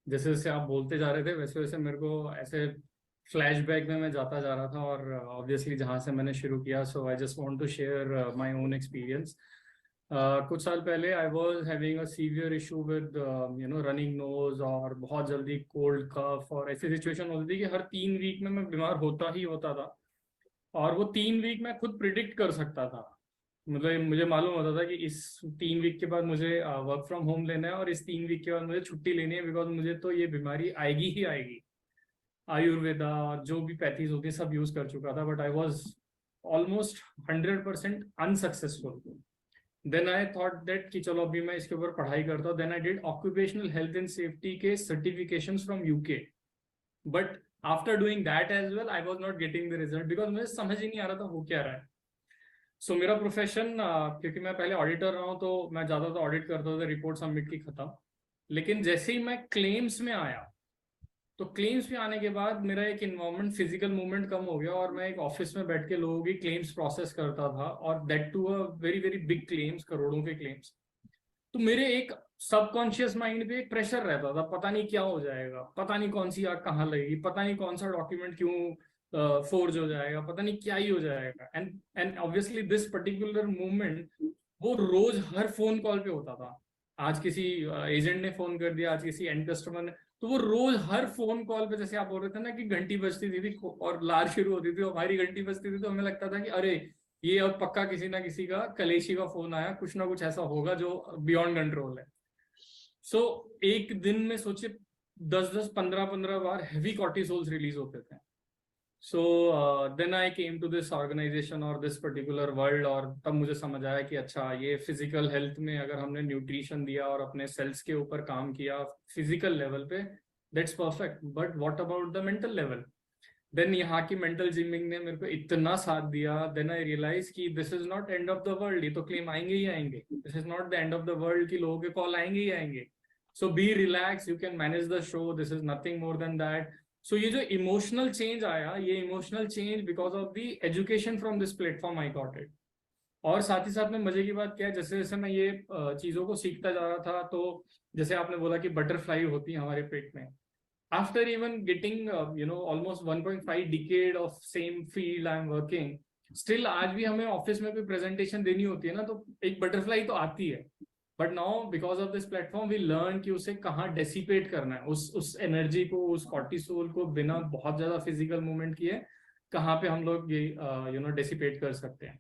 जैसे जैसे आप बोलते जा रहे थे वैसे वैसे मेरे को ऐसे फ्लैशबैक में मैं जाता जा रहा था और ऑब्वियसली जहाँ से मैंने शुरू किया, so I just want to share my own experience. कुछ साल पहले I was having a severe issue with running nose और बहुत जल्दी कोल्ड कफ, और ऐसी सिचुएशन होती थी कि हर 3 वीक में मैं बीमार होता ही होता था। और वो 3 वीक मैं खुद प्रिडिक्ट कर सकता था। मतलब मुझे मालूम होता था कि इस 3 वीक के बाद मुझे वर्क फ्रॉम होम लेना है और इस 3 वीक के बाद मुझे छुट्टी लेनी है, बिकॉज मुझे तो ये बीमारी आएगी ही आएगी। आयुर्वेदा और जो भी पैथीज होती है सब यूज कर चुका था, but I was almost 100% unsuccessful. Then I thought that कि चलो अभी मैं इसके ऊपर पढ़ाई करता हूँ। Then I did occupational health and safety के certifications from UK, but after doing that as well I was not getting the result, because मुझे समझ ही नहीं आ रहा था हो क्या रहा है। सो मेरा प्रोफेशन, क्योंकि मैं पहले ऑडिटर रहा हूँ तो मैं ज्यादातर ऑडिट करता था, रिपोर्ट सबमिट की खत्म। लेकिन जैसे ही मैं क्लेम्स में आया, तो क्लेम्स में आने के बाद मेरा एक इन्वायरमेंट, फिजिकल मूवमेंट कम हो गया और मैं एक ऑफिस में बैठ के लोगों की क्लेम्स प्रोसेस करता था, और that too a very very big claims, करोड़ों के क्लेम्स। तो मेरे एक सबकॉन्शियस माइंड पे एक प्रेशर रहता था, पता नहीं क्या हो जाएगा, पता नहीं कौन सी आग कहाँ लगेगी, पता नहीं कौन सा डॉक्यूमेंट क्यों फोर्ज हो जाएगा, पता नहीं क्या ही हो जाएगा। And obviously this particular movement वो रोज हर फोन कॉल पे होता था। आज किसी एजेंट ने फोन कर दिया, आज किसी एंड कस्टमर ने, तो वो रोज हर फोन कॉल पे, जैसे आप बोल रहे थे ना कि घंटी बजती थी और लार शुरू होती थी, हमारी घंटी बजती थी, तो हमें लगता था कि अरे ये अब पक्का किसी ना किसी का कलेशी का फोन आया, कुछ ना कुछ ऐसा होगा जो बियॉन्ड कंट्रोल है। सो एक दिन में सोचे 10-10, 15-15 बार हैवी कॉर्टिसोल्स रिलीज होते थे। So then I came to this organization और दिस पर्टिकुलर वर्ल्ड, और तब मुझे समझ आया कि अच्छा, ये फिजिकल हेल्थ में अगर हमने न्यूट्रिशन दिया और अपने सेल्स के ऊपर काम किया फिजिकल लेवल पे, that's perfect, but what about the mental level. Then यहाँ की मेंटल जिमिंग ने मेरे को इतना साथ दिया, देन आई रियलाइज कि this is not end of the world, ये तो क्लेम आएंगे ही आएंगे, this is not the end of the world कि लोगों के कॉल आएंगे ही आएंगे। So be relax, you can manage the show, this is nothing more than that. सो ये जो इमोशनल चेंज आया, ये emotional change because of the education from this platform I got it. और साथ ही साथ में मजे की बात क्या है, जैसे जैसे मैं ये चीजों को सीखता जा रहा था, तो जैसे आपने बोला कि बटरफ्लाई होती है हमारे पेट में, after even getting almost 1.5 decade of same field I'm working, still आज भी हमें ऑफिस में कोई प्रेजेंटेशन देनी होती है ना, तो एक बटरफ्लाई तो आती है। But now because of this platform we learn कि उसे कहाँ डेसिपेट करना है, उस एनर्जी को, उस कॉर्टिसोल को बिना बहुत ज्यादा फिजिकल मूवमेंट किए कहाँ पे हम लोग ये डेसिपेट कर सकते हैं।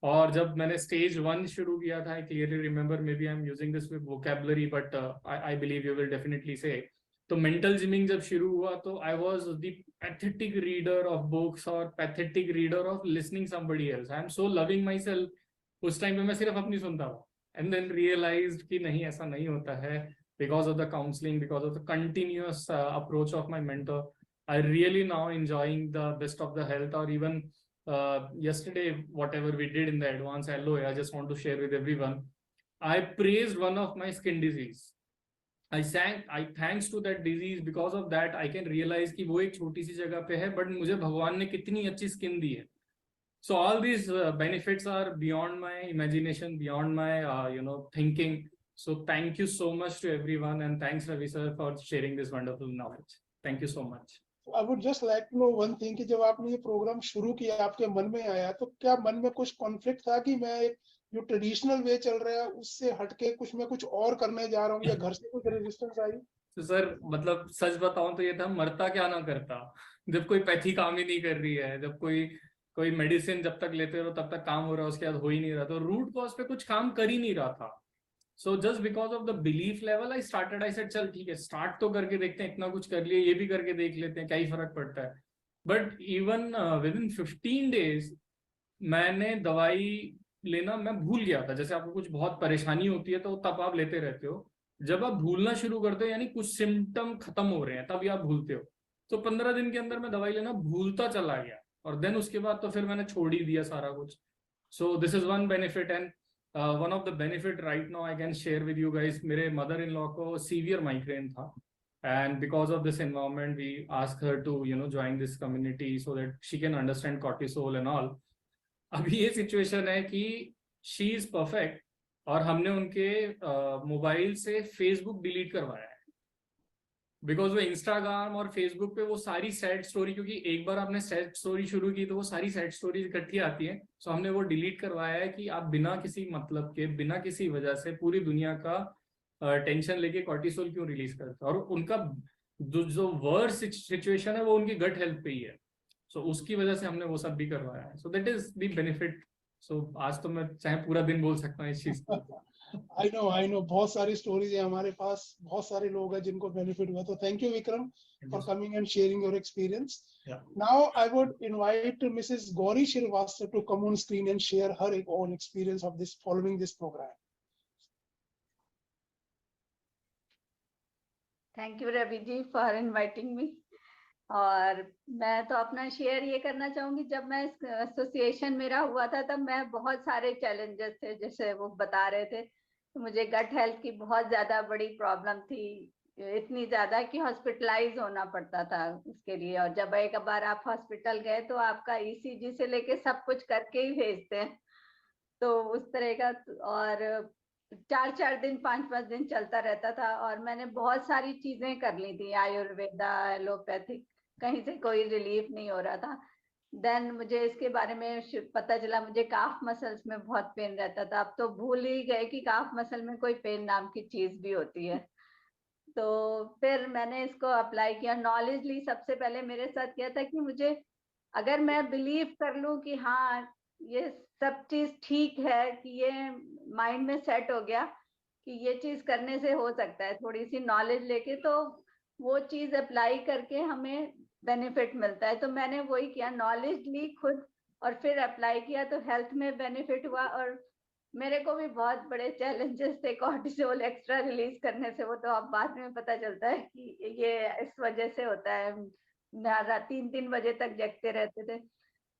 और जब मैंने स्टेज 1 शुरू किया था, I clearly remember, maybe I am using this vocabulary, but I believe you will definitely say, तो मेंटल जिमिंग जब शुरू हुआ तो I was the pathetic reader of books और pathetic reader of listening somebody else. I am so loving myself. उस time पे मैं सिर्फ अपनी सुनता था, एंड देन रियलाइज्ड कि नहीं, ऐसा नहीं होता है। Because of the counselling, because of the continuous approach of my mentor, I really now enjoying the best of the health. Or even yesterday, whatever we did in the advanced LOA, I just want to share with everyone, I praised one of my skin disease. I thanks to that disease, because of that I can realize कि वो एक छोटी सी जगह पे है, but मुझे भगवान ने कितनी अच्छी स्किन दी है। So all these benefits are beyond my imagination, beyond my thinking. So thank you so much to everyone, and thanks Ravi sir for sharing this wonderful knowledge. Thank you so much. I would just like to know one thing कि जब आपने ये programme शुरू किया, आपके मन में आया, तो क्या मन में कुछ कॉन्फ्लिक्ट था कि मैं एक जो ट्रेडिशनल वे चल रहा है उससे हटके कुछ और करने जा रहा हूँ, या घर से कुछ रेजिस्टेंस आई? तो सर, मतलब सच बताऊं तो ये था, मरता क्या ना करता। जब कोई पैथी काम ही नहीं कर रही है, जब कोई मेडिसिन जब तक लेते रहो तब तक काम हो रहा है, उसके बाद हो ही नहीं रहा, तो रूट कॉज पे कुछ काम कर ही नहीं रहा था। So just because of the belief level I said चल ठीक है, स्टार्ट तो करके देखते हैं, इतना कुछ कर लिए, ये भी करके देख लेते हैं, क्या ही फर्क पड़ता है। But even with in 15 days मैंने दवाई लेना मैं भूल गया था। जैसे आपको कुछ बहुत परेशानी होती है तो तब आप लेते रहते हो, जब आप भूलना शुरू करते हो, यानी कुछ सिम्टम खत्म हो रहे हैं, तभी आप भूलते हो। तो 15 दिन के अंदर मैं दवाई लेना भूलता चला गया, और देन उसके बाद तो फिर मैंने छोड़ ही दिया सारा कुछ। So this is one benefit, and one of the benefit right now I can share with you guys. मेरे मदर इन लॉ को सीवियर माइग्रेन था, and because of this environment we asked her to join this community so that she can understand cortisol and all. अभी ये situation है कि she is perfect, और हमने उनके मोबाइल से फेसबुक डिलीट करवाया है, बिकॉज वो इंस्टाग्राम और फेसबुक पे वो सारी सैड स्टोरी, क्योंकि एक बार आपने सैड स्टोरी शुरू की तो वो सारी सैड स्टोरी इकट्ठी आती है, सो हमने वो डिलीट करवाया है कि आप बिना किसी मतलब के, बिना किसी वजह से पूरी दुनिया का टेंशन लेके कॉर्टिसोल क्यों रिलीज करते हैं। और उनका जो वर्स्ट सिचुएशन है वो उनकी गट हेल्थ पे ही है। सो उसकी वजह से हमने वो सब भी करवाया है. So that is the benefit. सो आज तो मैं चाहे पूरा दिन बोल सकता हूँ इस चीज को. आई नो बहुत सारी स्टोरीज है हमारे पास, बहुत सारे लोग हैं जिनको बेनिफिट हुआ. तो thank you Vikram for coming and sharing your experience. Yeah. Now I would invite Mrs. Gauri Shrivastava to come on screen and share her own experience of this following this program. Thank you Ravi ji for inviting me. और मैं तो अपना share ये करना चाहूंगी, जब मैं association मेरा हुआ था तब मैं बहुत सारे चैलेंजेस थे, जैसे वो बता रहे थे. मुझे गट हेल्थ की बहुत ज्यादा बड़ी प्रॉब्लम थी, इतनी ज्यादा कि हॉस्पिटलाइज होना पड़ता था उसके लिए. और जब एक बार आप हॉस्पिटल गए तो आपका ईसीजी से लेके सब कुछ करके ही भेजते हैं. तो उस तरह का, और 4-4 दिन 5-5 दिन चलता रहता था. और मैंने बहुत सारी चीजें कर ली थी, आयुर्वेदा, एलोपैथिक, कहीं से कोई रिलीफ नहीं हो रहा था. देन मुझे इसके बारे में पता चला, मुझे काफ मसल्स में बहुत पेन रहता था. अब तो भूल ही गए कि काफ मसल में कोई पेन नाम की चीज भी होती है. तो फिर मैंने इसको अप्लाई किया, नॉलेज ली. सबसे पहले मेरे साथ क्या था कि मुझे, अगर मैं बिलीव कर लूं कि हाँ ये सब चीज ठीक है, कि ये माइंड में सेट हो गया कि ये चीज करने से हो सकता है, थोड़ी सी नॉलेज लेके तो वो चीज अप्लाई करके हमें बेनिफिट मिलता है. तो मैंने वही किया, नॉलेज ली खुद और फिर अप्लाई किया, तो हेल्थ में बेनिफिट हुआ. और मेरे को भी बहुत बड़े चैलेंजेस थे कॉर्टिसोल एक्स्ट्रा रिलीज करने से. वो तो अब बाद में पता चलता है कि ये इस वजह से होता है. 3-3 बजे तक जगते रहते थे.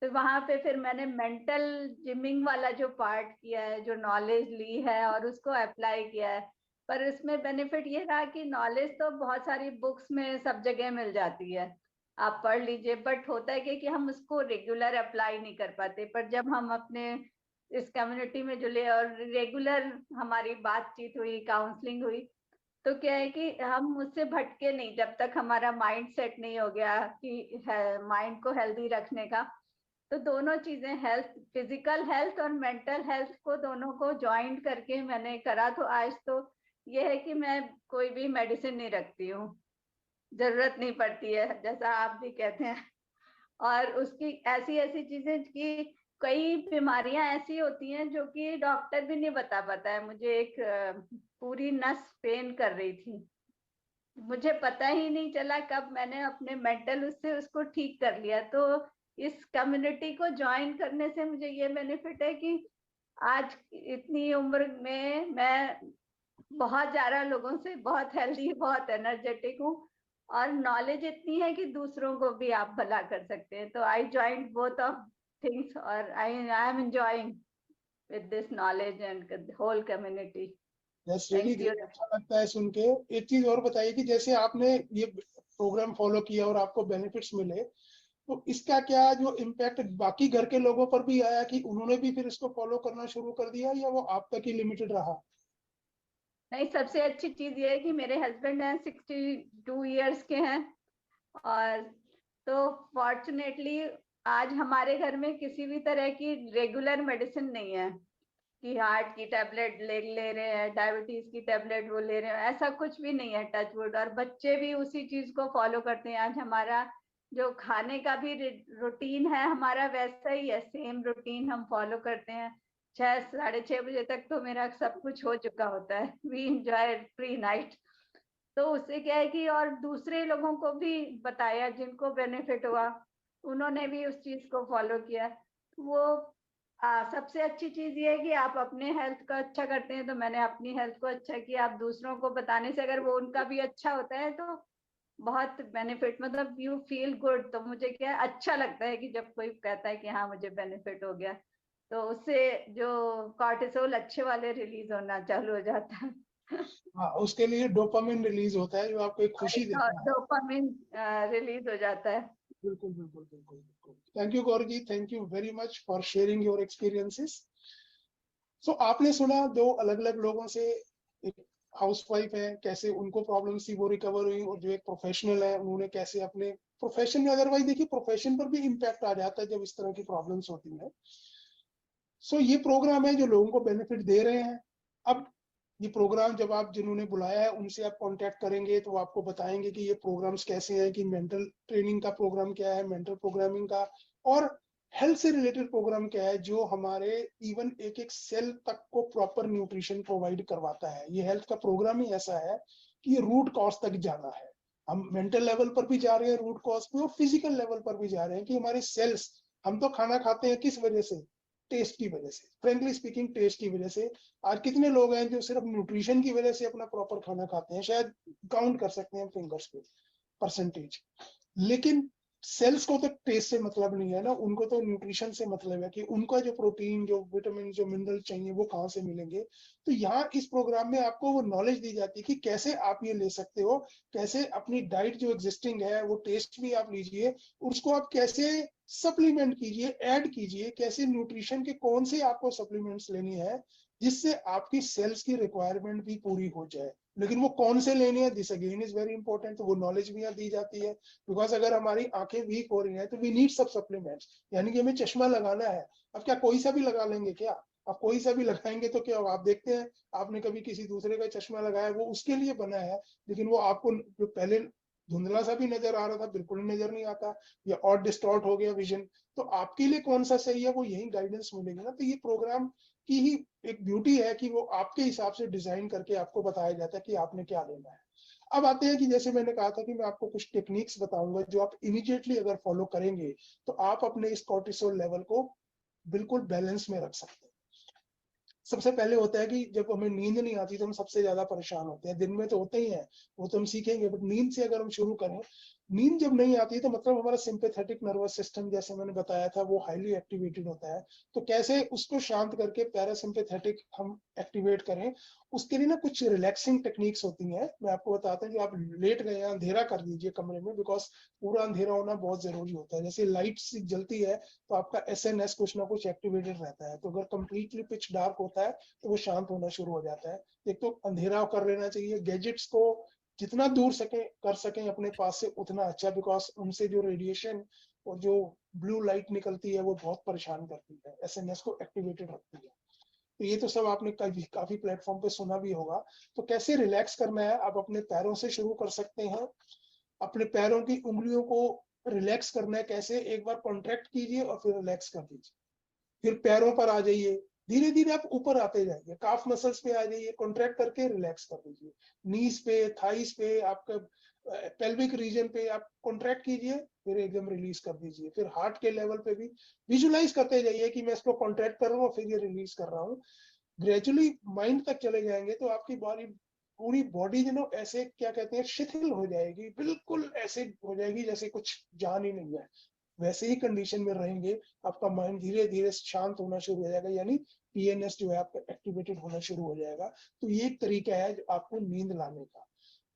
तो वहां पे फिर मैंने मेंटल जिमिंग वाला जो पार्ट किया है, जो नॉलेज ली है और उसको अप्लाई किया है. पर इसमें बेनिफिट ये रहा कि नॉलेज तो बहुत सारी बुक्स में सब जगह मिल जाती है, आप पढ़ लीजिए. बट होता है कि हम उसको रेगुलर अप्लाई नहीं कर पाते. पर जब हम अपने इस कम्युनिटी में जुड़े और रेगुलर हमारी बातचीत हुई, काउंसलिंग हुई, तो क्या है कि हम उससे भटके नहीं जब तक हमारा माइंड सेट नहीं हो गया कि माइंड को हेल्दी रखने का. तो दोनों चीजें, हेल्थ, फिजिकल हेल्थ और मेंटल हेल्थ को, दोनों को ज्वाइंट करके मैंने करा. तो आज तो ये है कि मैं कोई भी मेडिसिन नहीं रखती हूँ, जरूरत नहीं पड़ती है, जैसा आप भी कहते हैं. और उसकी ऐसी ऐसी चीजें कि कई बीमारियां ऐसी होती हैं जो कि डॉक्टर भी नहीं बता पाता है. मुझे एक पूरी नस पेन कर रही थी, मुझे पता ही नहीं चला कब मैंने अपने मेंटल उससे उसको ठीक कर लिया. तो इस कम्युनिटी को ज्वाइन करने से मुझे ये बेनिफिट है कि आज इतनी उम्र में मैं बहुत ज्यादा लोगों से बहुत हेल्दी, बहुत एनर्जेटिक हूँ. और नॉलेज इतनी है कि दूसरों को भी आप भला कर सकते हैं. तो I joint both of things और I am enjoying with this knowledge and whole community. Really अच्छा लगता है सुन के. एक चीज और बताइए कि जैसे आपने ये प्रोग्राम फॉलो किया और आपको बेनिफिट्स मिले, तो इसका क्या जो इम्पैक्ट बाकी घर के लोगों पर भी आया कि उन्होंने भी फिर इसको फॉलो करना शुरू कर दिया, या वो आप तक ही लिमिटेड रहा? नहीं, सबसे अच्छी चीज ये है कि मेरे हस्बैंड हैं, 62 इयर्स के हैं. और तो फॉर्चुनेटली आज हमारे घर में किसी भी तरह की रेगुलर मेडिसिन नहीं है कि हार्ट की टैबलेट ले रहे हैं, डायबिटीज की टैबलेट वो ले रहे हैं, ऐसा कुछ भी नहीं है, टच वुड. और बच्चे भी उसी चीज को फॉलो करते हैं. आज हमारा जो खाने का भी रूटीन है हमारा वैसा ही है, सेम रूटीन हम फॉलो करते हैं. 6-6:30 बजे तक तो मेरा सब कुछ हो चुका होता है. We enjoy pre night. तो उससे क्या है कि, और दूसरे लोगों को भी बताया जिनको बेनिफिट हुआ, उन्होंने भी उस चीज को फॉलो किया. वो सबसे अच्छी चीज ये है कि आप अपने हेल्थ को अच्छा करते हैं. तो मैंने अपनी हेल्थ को अच्छा किया, आप दूसरों को बताने से अगर वो उनका भी अच्छा होता है तो बहुत बेनिफिट, मतलब यू फील गुड. तो मुझे क्या अच्छा लगता है कि जब कोई कहता है कि हाँ मुझे बेनिफिट हो गया, तो उससे जो कॉर्टिसोल अच्छे वाले रिलीज होना चालू हो जाता है. हाँ, उसके लिए डोपामिन रिलीज होता है जो आपको एक खुशी देता है. डोपामिन रिलीज हो जाता है. बिल्कुल बिल्कुल बिल्कुल बिल्कुल. Thank you Gaur ji, thank you very much for sharing your experiences. सो आपने सुना दो अलग अलग लोगों से, एक हाउसवाइफ है कैसे उनको प्रॉब्लम थी वो रिकवर हुई, और जो एक प्रोफेशनल है उन्होंने कैसे अपने प्रोफेशन में, अदरवाइज देखिए प्रोफेशन पर भी इम्पैक्ट आ जाता है जब इस तरह की प्रॉब्लम्स होती है. सो ये प्रोग्राम है जो लोगों को बेनिफिट दे रहे हैं. अब ये प्रोग्राम जब आप जिन्होंने बुलाया है उनसे आप कांटेक्ट करेंगे तो वो आपको बताएंगे कि ये प्रोग्राम्स कैसे हैं, कि मेंटल ट्रेनिंग का प्रोग्राम क्या है, मेंटल प्रोग्रामिंग का, और हेल्थ से रिलेटेड प्रोग्राम क्या है जो हमारे इवन एक एक सेल तक को प्रॉपर न्यूट्रिशन प्रोवाइड करवाता है। ये हेल्थ का प्रोग्राम ही ऐसा है कि ये रूट कॉज तक जाना है। हम मेंटल लेवल पर भी जा रहे हैं रूट कॉज पे, और फिजिकल लेवल पर भी जा रहे हैं कि हमारे सेल्स, हम तो खाना खाते हैं किस वजह से, टेस्ट की वजह से, फ्रेंकली स्पीकिंग टेस्ट की वजह से। आज कितने लोग हैं जो सिर्फ न्यूट्रिशन की वजह से अपना प्रॉपर खाना खाते हैं, शायद काउंट कर सकते हैं फिंगर्स पे परसेंटेज। लेकिन सेल्स को तो टेस्ट से मतलब नहीं है ना, उनको तो न्यूट्रिशन से मतलब है कि उनका जो प्रोटीन, जो विटामिन, जो मिनरल चाहिए वो कहाँ से मिलेंगे। तो यहाँ इस प्रोग्राम में आपको वो नॉलेज दी जाती है कि कैसे आप ये ले सकते हो, कैसे अपनी डाइट जो एग्जिस्टिंग है वो टेस्ट भी आप लीजिए, उसको आप कैसे सप्लीमेंट कीजिए, ऐड कीजिए, कैसे न्यूट्रिशन के कौन से आपको सप्लीमेंट्स लेनी है जिससे आपकी सेल्स की रिक्वायरमेंट भी पूरी हो जाए। लेकिन वो कौन से लेने हैं, this again is very important. तो वो नॉलेज भी यहाँ दी जाती है, बिकॉज अगर हमारी आंखें वीक हो रही हैं तो वी नीड सब सप्लीमेंट्स, यानी कि हमें चश्मा लगाना है। अब क्या कोई सा भी लगा लेंगे क्या? अब कोई सा भी लगाएंगे तो क्या होगा? आप देखते हैं, आपने कभी किसी दूसरे का चश्मा लगाया, वो उसके लिए बना है, लेकिन वो आपको जो पहले धुंधला सा भी नजर आ रहा था बिल्कुल नजर नहीं आता, या और डिस्टॉर्ट हो गया विजन। तो आपके लिए कौन सा सही है वो यही गाइडेंस मिलेगी ना। तो ये प्रोग्राम की ही एक ब्यूटी है कि वो आपके हिसाब से डिजाइन करके आपको बताया जाता है कि आपने क्या लेना है। अब आते हैं कि जैसे मैंने कहा था कि मैं आपको कुछ टेक्निक्स बताऊंगा जो आप इमीडिएटली अगर फॉलो करेंगे तो आप अपने इस कॉर्टिसोल लेवल को बिल्कुल बैलेंस में रख सकते हैं। सबसे पहले होता है कि जब हमें नींद नहीं आती तो हम सबसे ज्यादा परेशान होते हैं। दिन में तो होते ही हैं, वो तो हम सीखेंगे, बट नींद से अगर हम शुरू करें, नींद जब नहीं आती तो मतलब हमारा सिंपैथेटिक नर्वस सिस्टम, जैसे मैंने बताया था, वो हाईली एक्टिवेटेड होता है। तो कैसे उसको शांत करके पैरासिम्पैथेटिक हम एक्टिवेट करें, उसके लिए ना कुछ रिलैक्सिंग टेक्निक्स होती हैं। मैं आपको बताता हूँ, जो आप लेट गए, अंधेरा कर दीजिए कमरे में, बिकॉज पूरा अंधेरा होना बहुत जरूरी होता है। जैसे लाइट जलती है तो आपका एसएनएस कुछ ना कुछ एक्टिवेटेड रहता है, तो अगर कंप्लीटली पिच डार्क होता है तो वो शांत होना शुरू हो जाता है। एक तो अंधेरा कर लेना चाहिए, गैजेट्स को जितना दूर सके कर सकें अपने पास से उतना अच्छा, बिकॉज उनसे जो रेडिएशन और जो ब्लू लाइट निकलती है वो बहुत परेशान करती है, एसएनएस को एक्टिवेटेड रखती है। तो ये तो सब आपने काफी प्लेटफॉर्म पे सुना भी होगा। तो कैसे रिलैक्स करना है, आप अपने पैरों से शुरू कर सकते हैं। अपने पैरों की उंगलियों को रिलैक्स करना है कैसे, एक बार कॉन्ट्रैक्ट कीजिए और फिर रिलैक्स कर दीजिए। फिर पैरों पर आ जाइए, धीरे धीरे आप ऊपर आते जाइए, काफ मसल्स पे आ जाइए, कॉन्ट्रैक्ट करके रिलैक्स कर दीजिए। नीज पे, थाइस पे, आपका पेल्विक रीजन पे आप कॉन्ट्रैक्ट कीजिए, फिर एकदम रिलीज कर दीजिए। फिर हार्ट के लेवल पे भी विजुलाइज करते जाइए कि मैं इसको कॉन्ट्रैक्ट कर रहा हूँ, फिर ये रिलीज कर रहा हूँ। ग्रेजुअली माइंड तक चले जाएंगे तो आपकी बॉडी, पूरी बॉडी जो ना ऐसे क्या कहते हैं, शिथिल हो जाएगी, बिल्कुल ऐसे हो जाएगी जैसे कुछ जान ही नहीं है। वैसे ही कंडीशन में रहेंगे, आपका माइंड धीरे धीरे शांत होना शुरू हो जाएगा, यानी पीएनएस जो है आपका एक्टिवेटेड होना शुरू हो जाएगा। तो ये एक तरीका है आपको नींद लाने का।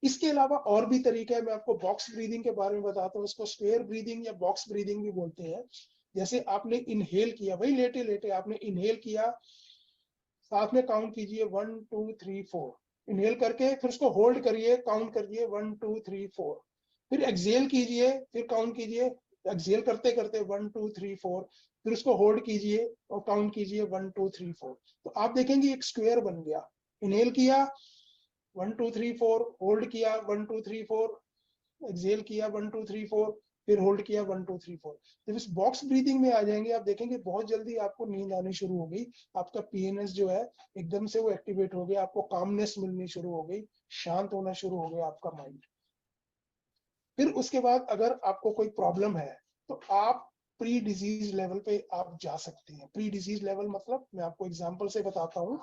इसके अलावा और भी तरीका है, मैं आपको बॉक्स ब्रीदिंग के बारे में बताता हूँ। इसको स्क्वायर ब्रीदिंग या बॉक्स ब्रीदिंग भी बोलते हैं। जैसे आपने इनहेल किया, वही लेटे लेटे आपने इनहेल किया, साथ में काउंट कीजिए 1 2 3 4, इनहेल करके फिर उसको होल्ड करिए, काउंट करिए 1 2 3 4, फिर एक्सहेल कीजिए, फिर काउंट कीजिए, एक्सहेल करते करते 1 2 3 4, फिर उसको होल्ड कीजिए और काउंट कीजिए 1 2 3 4। तो आप देखेंगे एक स्क्वायर बन गया। इनहेल किया 1 2 3 4, होल्ड किया 1 2 3 4, एक्सहेल किया 1 2 3 4, फिर होल्ड किया 1 2 3 4। जब इस बॉक्स ब्रीदिंग में आ जाएंगे आप देखेंगे बहुत जल्दी आपको नींद आनी शुरू हो गई। आपका पीएनएस जो है एकदम से वो एक्टिवेट हो गया, आपको कामनेस मिलनी शुरू हो गई, शांत होना शुरू हो गया आपका माइंड। फिर उसके बाद अगर आपको कोई प्रॉब्लम है तो आप प्री डिजीज लेवल पे आप जा सकते हैं। प्री डिजीज लेवल मतलब मैं आपको एग्जांपल से बताता हूँ,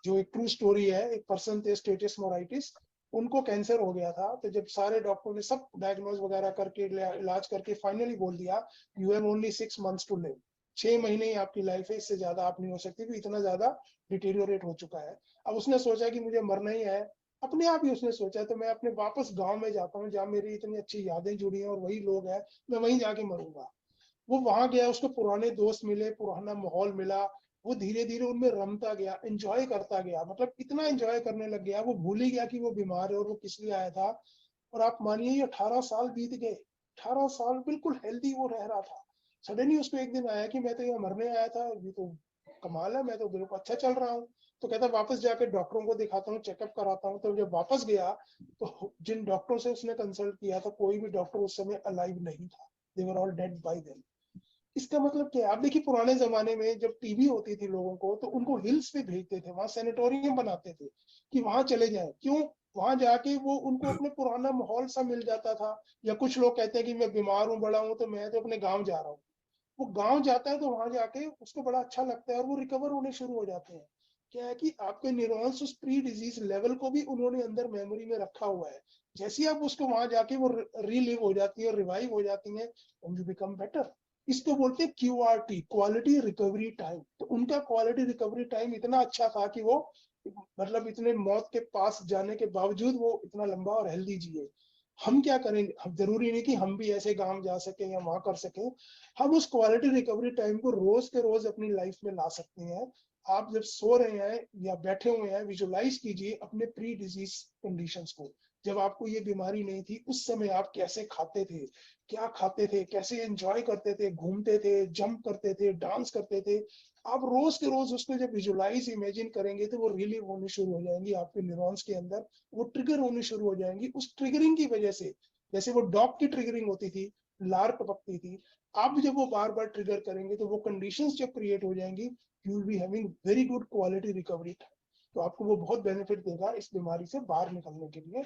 जो एक ट्रू स्टोरी है। एक पर्सन थे स्टेटस मोराइटिस, उनको कैंसर हो गया था। तो जब सारे डॉक्टर ने सब डायग्नोज वगैरह करके इलाज करके फाइनली बोल दिया you have only 6 months to live, 6 महीने ही आपकी लाइफ है, इससे ज्यादा आप नहीं हो सकती, क्योंकि इतना ज्यादा डिटेरियोरेट हो चुका है। अब उसने सोचा कि मुझे मरना ही है, अपने आप ही उसने सोचा तो मैं अपने वापस गांव में जाता हूँ जहाँ मेरी इतनी अच्छी यादें जुड़ी हैं और वही लोग हैं, मैं वहीं जाके मरूंगा। वो वहां गया, उसको पुराने दोस्त मिले, पुराना माहौल मिला, वो धीरे धीरे उनमें रमता गया, एंजॉय करता गया, मतलब इतना एंजॉय करने लग गया, वो भूल ही गया कि वो बीमार है और वो किस लिए आया था। और आप मानिए ये 18 साल बीत गए, 18 साल बिल्कुल हेल्दी वो रह रहा था। सडनली उसको एक दिन आया कि मैं तो यहाँ मरने आया था, ये तो कमाल है, मैं तो बिल्कुल अच्छा चल रहा हूँ। तो कहता वापस जाके डॉक्टरों को दिखाता हूँ, चेकअप कराता हूँ। तो जब वापस गया तो जिन डॉक्टरों से उसने कंसल्ट किया था कोई भी डॉक्टर उस समय अलाइव नहीं था, they were all dead by then. इसका मतलब क्या है? आप देखिए पुराने जमाने में जब टीबी होती थी लोगों को तो उनको हिल्स पे भेजते थे, वहां सैनिटोरियम बनाते थे कि वहां चले जाए। क्यों? वहां जाके वो उनको अपने पुराना माहौल सा मिल जाता था। या कुछ लोग कहते हैं कि मैं बीमार हूँ, बड़ा हूँ, तो मैं तो अपने गाँव जा रहा हूँ। वो गांव जाता है तो वहां जाके उसको बड़ा अच्छा लगता है और वो रिकवर होने शुरू हो जाते हैं। क्या है कि आपके न्यूरॉन्स उस प्री डिजीज लेवल को भी उन्होंने अंदर मेमोरी में रखा हुआ है। जैसे ही आप उसको वहां जाके वो रीलिव हो जाती है, रिवाइव हो जाती है, एंड यू बिकम बेटर। इसको बोलते हैं QRT, क्वालिटी रिकवरी टाइम। तो उनका क्वालिटी रिकवरी टाइम इतना अच्छा था कि वो मतलब इतने मौत के पास जाने के बावजूद वो इतना लंबा और हेल्दी जिए। हम क्या करेंगे? हम जरूरी नहीं कि हम भी ऐसे गांव जा सके या वहां कर सके। हम उस क्वालिटी रिकवरी टाइम को रोज के रोज अपनी लाइफ में ला सकते हैं। आप जब सो रहे हैं या बैठे हुए हैं, विजुलाइज कीजिए अपने प्री डिजीज कंडीशंस को। जब आपको ये बीमारी नहीं थी उस समय आप कैसे खाते थे, क्या खाते थे, कैसे एंजॉय करते थे, घूमते थे, जंप करते थे, डांस करते थे। आप रोज के रोज उसको जब विजुलाइज इमेजिन करेंगे तो वो रिलीव होने शुरू हो जाएंगी आपके न्यूरॉन्स के अंदर, वो ट्रिगर होने शुरू हो जाएंगी। उस ट्रिगरिंग की वजह से, जैसे वो डॉग की ट्रिगरिंग होती थी, लार टपकती थी, आप जब वो बार बार ट्रिगर करेंगे तो वो कंडीशंस जब क्रिएट हो जाएंगी, you will be having very good quality recovery time. तो आपको वो बहुत बेनिफिट देगा इस बीमारी से बाहर निकलने के लिए।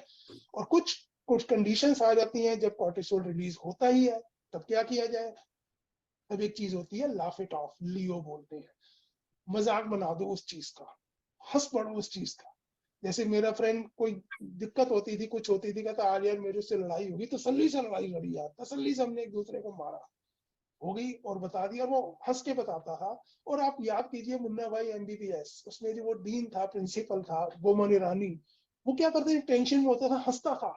और कुछ कुछ कंडीशंस आ जाती हैं जब कॉर्टिसोल रिलीज होता ही है, तब क्या किया जाए? अब एक चीज होती है लाफ इट ऑफ, लियो बोलते हैं। मजाक बना दो उस चीज का, हंस पड़ो उस चीज का। जैसे मेरा फ्रेंड कोई दिक्कत होती थी, कुछ होती थी, कहता आज यार मेरे से लड़ाई होगी, तसल्ली से लड़ाई लड़ी यार, तसल्ली से हमने एक दूसरे को मारा, हो गई और बता दिया। वो हंस के बताता था। और आप याद कीजिए मुन्ना भाई MBBS, उसमें जो वो डीन था, प्रिंसिपल था, बोमन ईरानी, वो क्या करते थे? टेंशन में होता था, हंसता था।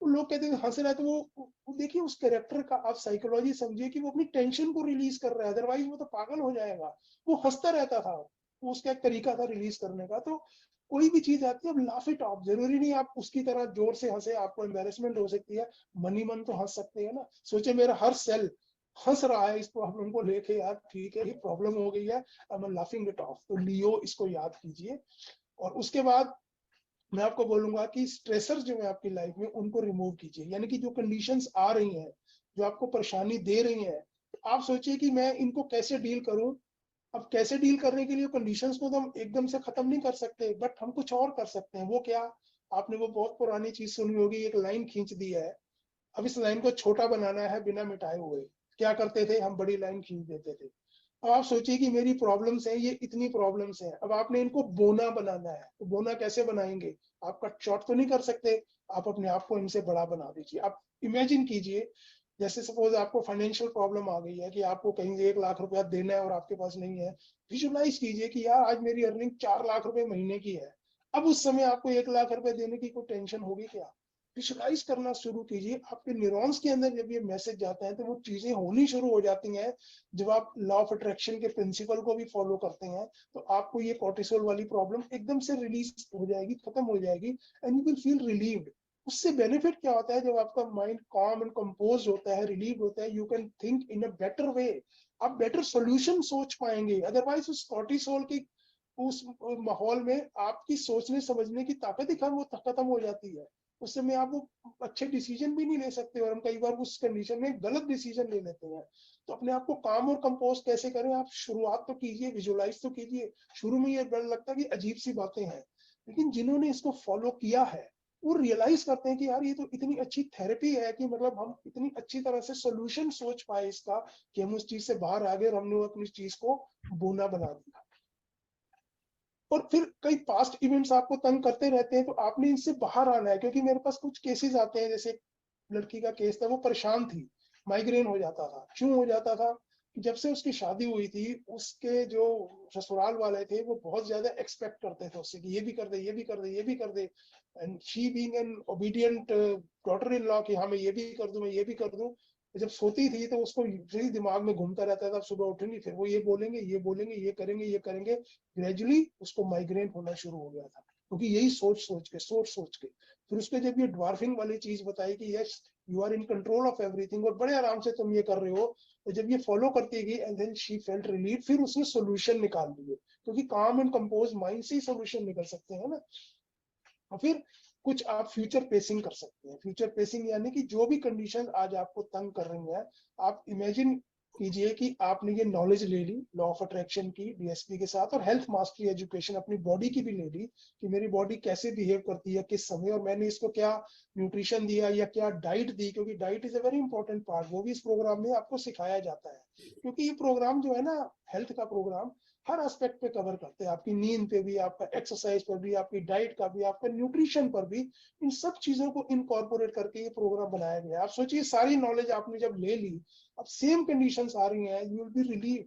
तो लोग कहते थे हंस रहा है, तो वो देखिए उस कैरेक्टर का आप साइकोलॉजी समझिए कि वो अपनी टेंशन को रिलीज कर रहा है, अदरवाइज वो तो पागल हो जाएगा। वो हंसता रहता था, वो उसका एक तरीका था रिलीज करने का। तो कोई भी चीज आती है, अब लाफ इट ऑफ, जरूरी नहीं आप उसकी तरह जोर से हंसे, आपको एम्बेरसमेंट हो सकती है, मनी मन तो हंस सकते हैं ना। सोचे मेरा हर सेल हंस रहा है इस प्रॉब्लम को लेके, यार ठीक है ये प्रॉब्लम हो गई है, अब मैं लाफिंग इट ऑफ। तो लियो इसको याद कीजिए। और उसके बाद मैं आपको बोलूंगा कि स्ट्रेसर्स जो है आपकी लाइफ में उनको रिमूव कीजिए। यानी कि जो कंडीशंस आ रही हैं, जो आपको परेशानी दे रही हैं, आप सोचिए कि मैं इनको कैसे डील करूं। अब कैसे डील करने के लिए कंडीशंस को तो हम एकदम से खत्म नहीं कर सकते, बट हम कुछ और कर सकते हैं। वो क्या? आपने वो बहुत पुरानी चीज सुनी होगी, एक लाइन खींच दी है, अब इस लाइन को छोटा बनाना है बिना मिटाए हुए। क्या करते थे? हम बड़ी लाइन खींच देते थे। अब आप सोचिए कि मेरी प्रॉब्लम्स हैं, ये इतनी प्रॉब्लम्स हैं, अब आपने इनको बोना बनाना है। तो बोना कैसे बनाएंगे? आप कट शॉर्ट तो नहीं कर सकते, आप अपने आप को इनसे बड़ा बना दीजिए। आप इमेजिन कीजिए, जैसे सपोज आपको फाइनेंशियल प्रॉब्लम आ गई है कि आपको कहीं से 1 लाख रुपया देना है और आपके पास नहीं है। विजुलाइज कीजिए कि यार आज मेरी अर्निंग 4 लाख रुपए महीने की है। अब उस समय आपको 1 लाख रुपए देने की कोई टेंशन होगी क्या? विजुलाइज करना शुरू कीजिए। आपके न्यूरॉन्स के अंदर जब ये मैसेज जाते हैं तो वो चीजें होनी शुरू हो जाती हैं। जब आप लॉ ऑफ अट्रैक्शन के प्रिंसिपल को भी फॉलो करते हैं तो आपको ये कॉर्टिसोल वाली प्रॉब्लम एकदम से रिलीज हो जाएगी, खत्म हो जाएगी, and you will feel relieved. उससे बेनिफिट क्या होता है? जब आपका माइंड कॉम एंड कंपोज होता है, रिलीव होता है, you can think in a better way. आप बेटर सोल्यूशन सोच पाएंगे। अदरवाइज उस कॉर्टिसोल की उस माहौल में आपकी सोचने समझने की ताकत ही खत्म हो जाती है। उस समय आप वो अच्छे डिसीजन भी नहीं ले सकते, और हम कई बार उस कंडीशन में गलत डिसीजन ले लेते हैं। तो अपने आप को काम और कंपोज कैसे करें? आप शुरुआत तो कीजिए, विजुलाइज तो कीजिए। शुरू में ये डर लगता है कि अजीब सी बातें हैं, लेकिन जिन्होंने इसको फॉलो किया है वो रियलाइज करते हैं कि यार ये तो इतनी अच्छी थेरेपी है कि मतलब हम इतनी अच्छी तरह से सोल्यूशन सोच पाए इसका, कि हम उस चीज से बाहर आ गए और हमने अपनी चीज को बोना बना दिया। और फिर कई पास्ट इवेंट्स आपको तंग करते रहते हैं, तो आपने इनसे बाहर आना है। क्योंकि मेरे पास कुछ केसेस आते हैं, जैसे लड़की का केस था, वो परेशान थी, माइग्रेन हो जाता था। क्यों हो जाता था? जब से उसकी शादी हुई थी, उसके जो ससुराल वाले थे वो बहुत ज्यादा एक्सपेक्ट करते थे उससे कि ये भी कर दे, ये भी कर दे, ये भी कर दे। And she being an obedient daughter in law, कि हाँ मैं ये भी कर दूं, मैं ये भी कर दूं। जब सोती थी तो उसको यही दिमाग में घूमता रहता था, सुबह उठेंगी फिर वो ये बोलेंगे, ये बोलेंगे, ये करेंगे, ये करेंगे। ग्रेजुअली उसको माइग्रेन होना शुरू हो गया था। क्योंकि यही सोच सोच के फिर उसके जब ये ड्वार्फिंग वाली चीज बताई कि yes you are in control of everything और बड़े आराम से तुम ये कर रहे हो, तो जब ये फॉलो करती गई and then she felt relief, फिर उसने सोल्यूशन निकाल दिए, क्योंकि काम एंड कंपोज माइंड से ही सोल्यूशन निकल सकते हैं ना। और फिर कुछ आप फ्यूचर पेसिंग कर सकते हैं। फ्यूचर पेसिंग यानी कि जो भी कंडीशन आज आपको तंग कर रही हैं, आप इमेजिन कीजिए कि आपने ये नॉलेज ले ली लॉ ऑफ अट्रैक्शन की डीएसपी के साथ, और हेल्थ मास्टरी एजुकेशन अपनी बॉडी की भी ले ली कि मेरी बॉडी कैसे बिहेव करती है किस समय, और मैंने इसको क्या न्यूट्रिशन दिया या क्या डाइट दी, क्योंकि diet is a very important part, वो भी इस प्रोग्राम में आपको सिखाया जाता है। क्योंकि ये प्रोग्राम जो है ना, हेल्थ का प्रोग्राम हर एस्पेक्ट पे कवर करते हैं, आपकी नींद पे भी, आपका एक्सरसाइज पर भी, आपकी डाइट का भी, आपका न्यूट्रिशन पर भी, इन सब चीजों को इनकॉर्पोरेट करके ये प्रोग्राम बनाया गया है। आप सोचिए सारी नॉलेज आपने जब ले ली, अब सेम कंडीशंस आ रही हैं, you will be relieve,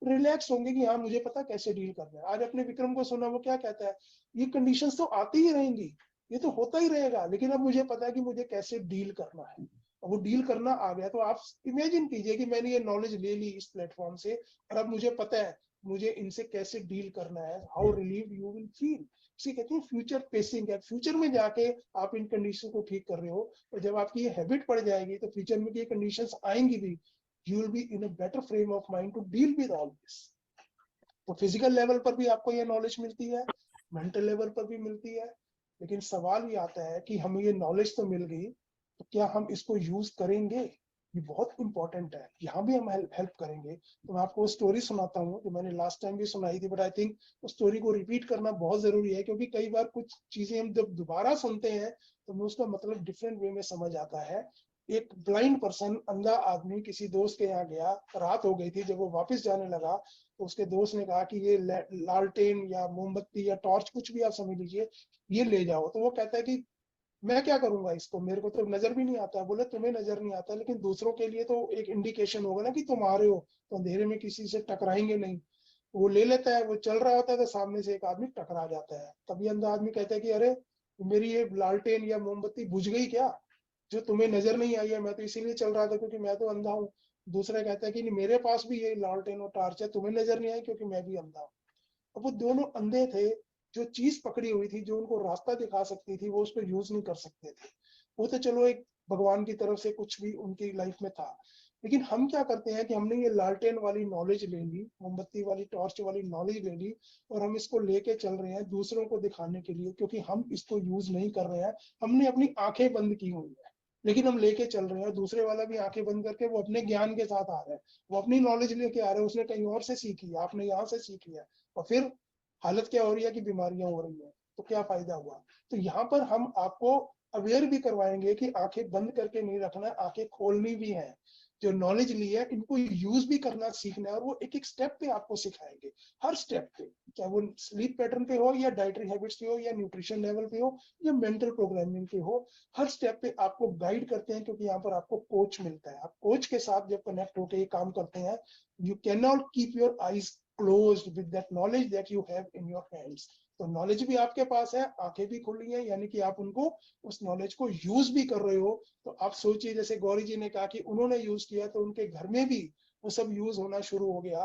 relax होंगे कि हाँ मुझे पता कैसे डील करना है। आज अपने विक्रम को सुना, वो क्या कहता है, ये कंडीशंस तो आती ही रहेंगी, ये तो होता ही रहेगा, लेकिन अब मुझे पता है कि मुझे कैसे डील करना है। वो डील करना आ गया। तो आप इमेजिन कीजिए कि मैंने ये नॉलेज ले ली इस प्लेटफॉर्म से, और अब मुझे पता है मुझे इनसे कैसे डील करना है, how relieve you will feel. इसे कहते हैं फ्यूचर पेसिंग है। फ्यूचर में जाके आप इन कंडीशन को ठीक कर रहे हो, और जब आपकी ये हैबिट पड़ जाएगी तो फ्यूचर में ये कंडीशंस आएंगी भी, you will be in a better frame of mind to deal with all this। तो फिजिकल लेवल पर भी आपको ये नॉलेज मिलती है, मेंटल लेवल पर भी मिलती है, लेकिन सवाल ये आता है कि हमें ये नॉलेज तो मिल गई, तो क्या हम इसको यूज करेंगे? ये बहुत इंपॉर्टेंट है। यहाँ भी हम हेल्प करेंगे। तो मैं आपको स्टोरी सुनाता हूँ जो मैंने लास्ट टाइम भी सुनाई थी, बट आई थिंक उस स्टोरी को रिपीट करना बहुत जरूरी है, क्योंकि कई बार कुछ चीजें हम जब दोबारा सुनते हैं तो हमें उसका मतलब डिफरेंट वे में समझ आता है। एक ब्लाइंड पर्सन, अंधा आदमी, किसी दोस्त के यहाँ गया, रात हो गई थी, जब वो वापस जाने लगा तो उसके दोस्त ने कहा कि ये लालटेन या मोमबत्ती या टॉर्च, कुछ भी आप समझ लीजिए, ये ले जाओ। तो वो कहता है कि मैं क्या करूंगा इसको, मेरे को तो नजर भी नहीं आता है। बोले तुम्हें नजर नहीं आता, लेकिन दूसरों के लिए तो एक इंडिकेशन होगा ना कि तुम आ रहे हो, तो अंधेरे में किसी से टकराएंगे नहीं। वो ले लेता है, वो चल रहा होता है तो सामने से एक आदमी टकरा जाता है। तभी अंधा आदमी कहता है कि अरे मेरी ये लालटेन या मोमबत्ती बुझ गई क्या, जो तुम्हें नजर नहीं आई है? मैं तो इसीलिए चल रहा था क्योंकि मैं तो अंधा हूँ। दूसरा कहता है कि नहीं, मेरे पास भी ये लालटेन और टार्च है, तुम्हें नजर नहीं आई क्योंकि मैं भी अंधा हूँ। अब वो दोनों अंधे थे, जो चीज पकड़ी हुई थी, जो उनको रास्ता दिखा सकती थी, वो उसको यूज नहीं कर सकते थे। वो तो चलो एक भगवान की तरफ से कुछ भी उनकी लाइफ में था, लेकिन हम क्या करते हैं कि हमने ये लालटेन वाली नॉलेज ले ली, मोमबत्ती वाली टॉर्च वाली नॉलेज ले ली, और हम इसको लेके चल रहे हैं दूसरों को दिखाने के लिए, क्योंकि हम इसको यूज नहीं कर रहे हैं। हमने अपनी आंखें बंद की हुई है, लेकिन हम लेके चल रहे हैं। दूसरे वाला भी आंखें बंद करके वो अपने ज्ञान के साथ आ रहा है, वो अपनी नॉलेज लेके आ रहे हैं, उसने कहीं और से सीखी है, आपने यहाँ से सीखी है, और फिर हालत क्या हो रही है कि बीमारियां हो रही है। तो क्या फायदा हुआ? तो यहाँ पर हम आपको अवेयर भी करवाएंगे कि आंखें बंद करके नहीं रखना, आंखें खोलनी भी है। जो नॉलेज ली है इनको यूज भी करना सीखना है, और वो एक एक स्टेप पे आपको सिखाएंगे। हर स्टेप पे, चाहे वो स्लीप पैटर्न पे हो, या डाइटरी हैबिट्स पे हो, या न्यूट्रिशन लेवल पे हो, या मेंटल प्रोग्रामिंग पे हो, हर स्टेप पे आपको गाइड करते हैं, क्योंकि यहाँ पर आपको कोच मिलता है। आप कोच के साथ जब कनेक्ट होकर ये काम करते हैं, you cannot keep your eyes closed with that knowledge that you have in your hands। तो नॉलेज भी आपके पास है, आंखें भी खुली हैं, यानी कि आप उनको उस नॉलेज को यूज भी कर रहे हो। तो आप सोचिए, जैसे गौरी जी ने कहा कि उन्होंने यूज किया तो उनके घर में भी वो सब यूज होना शुरू हो गया,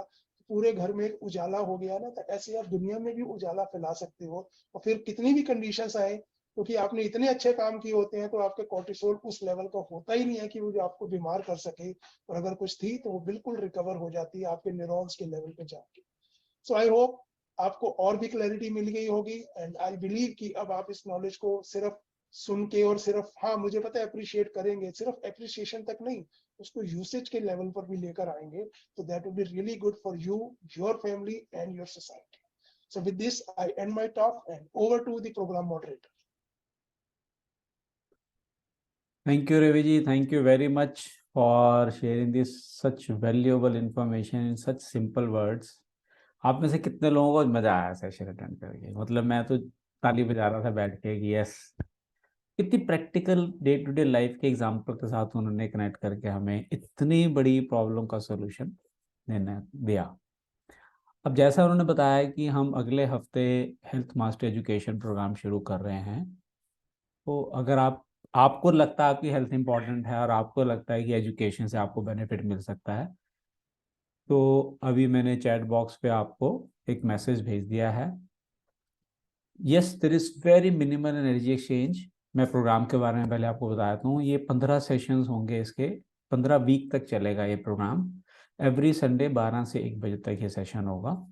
पूरे घर में एक उजाला हो गया ना। तो ऐसे आप दुनिया में भी उजाला फैला सकते हो। और फिर कितनी भी कंडीशंस आए, क्योंकि आपने इतने अच्छे काम किए होते हैं, तो आपके कोर्टिसोल उस लेवल का होता ही नहीं है कि वो जो आपको बीमार कर सके, और अगर कुछ थी तो वो बिल्कुल रिकवर हो जाती है आपके न्यूरॉन्स के लेवल पे जाके। सो आई होप आपको और भी क्लैरिटी मिल गई होगी, एंड आई बिलीव कि अब आप इस नॉलेज को सिर्फ सुन के और सिर्फ हाँ मुझे पता है अप्रिशिएट करेंगे, सिर्फ अप्रिशिएशन तक नहीं, उसको यूसेज के लेवल पर भी लेकर आएंगे। तो that will be really good for you, your family and your society. So with this, I end my talk and over to the program moderator. Thank you, Ravi ji. Thank you very much for sharing this such valuable information in such simple words. आप में से कितने लोगों को मजा आया session attend करके? मतलब मैं तो ताली बजा रहा था बैठ के कि यस, कितनी practical day to day life के एग्जाम्पल के साथ उन्होंने कनेक्ट करके हमें इतनी बड़ी प्रॉब्लम का सॉल्यूशन दिया। अब जैसा उन्होंने बताया कि हम अगले हफ्ते हेल्थ मास्टर एजुकेशन प्रोग्राम शुरू कर रहे हैं, तो अगर आपको लगता है आपकी हेल्थ इंपॉर्टेंट है और आपको लगता है कि एजुकेशन से आपको बेनिफिट मिल सकता है, तो अभी मैंने चैट बॉक्स पे आपको एक मैसेज भेज दिया है। Yes, there is very minimal energy exchange. मैं प्रोग्राम के बारे में पहले आपको बताता हूँ। ये 15 सेशंस होंगे, इसके 15 वीक तक चलेगा ये प्रोग्राम। एवरी संडे 12 से 1 बजे तक ये सेशन होगा,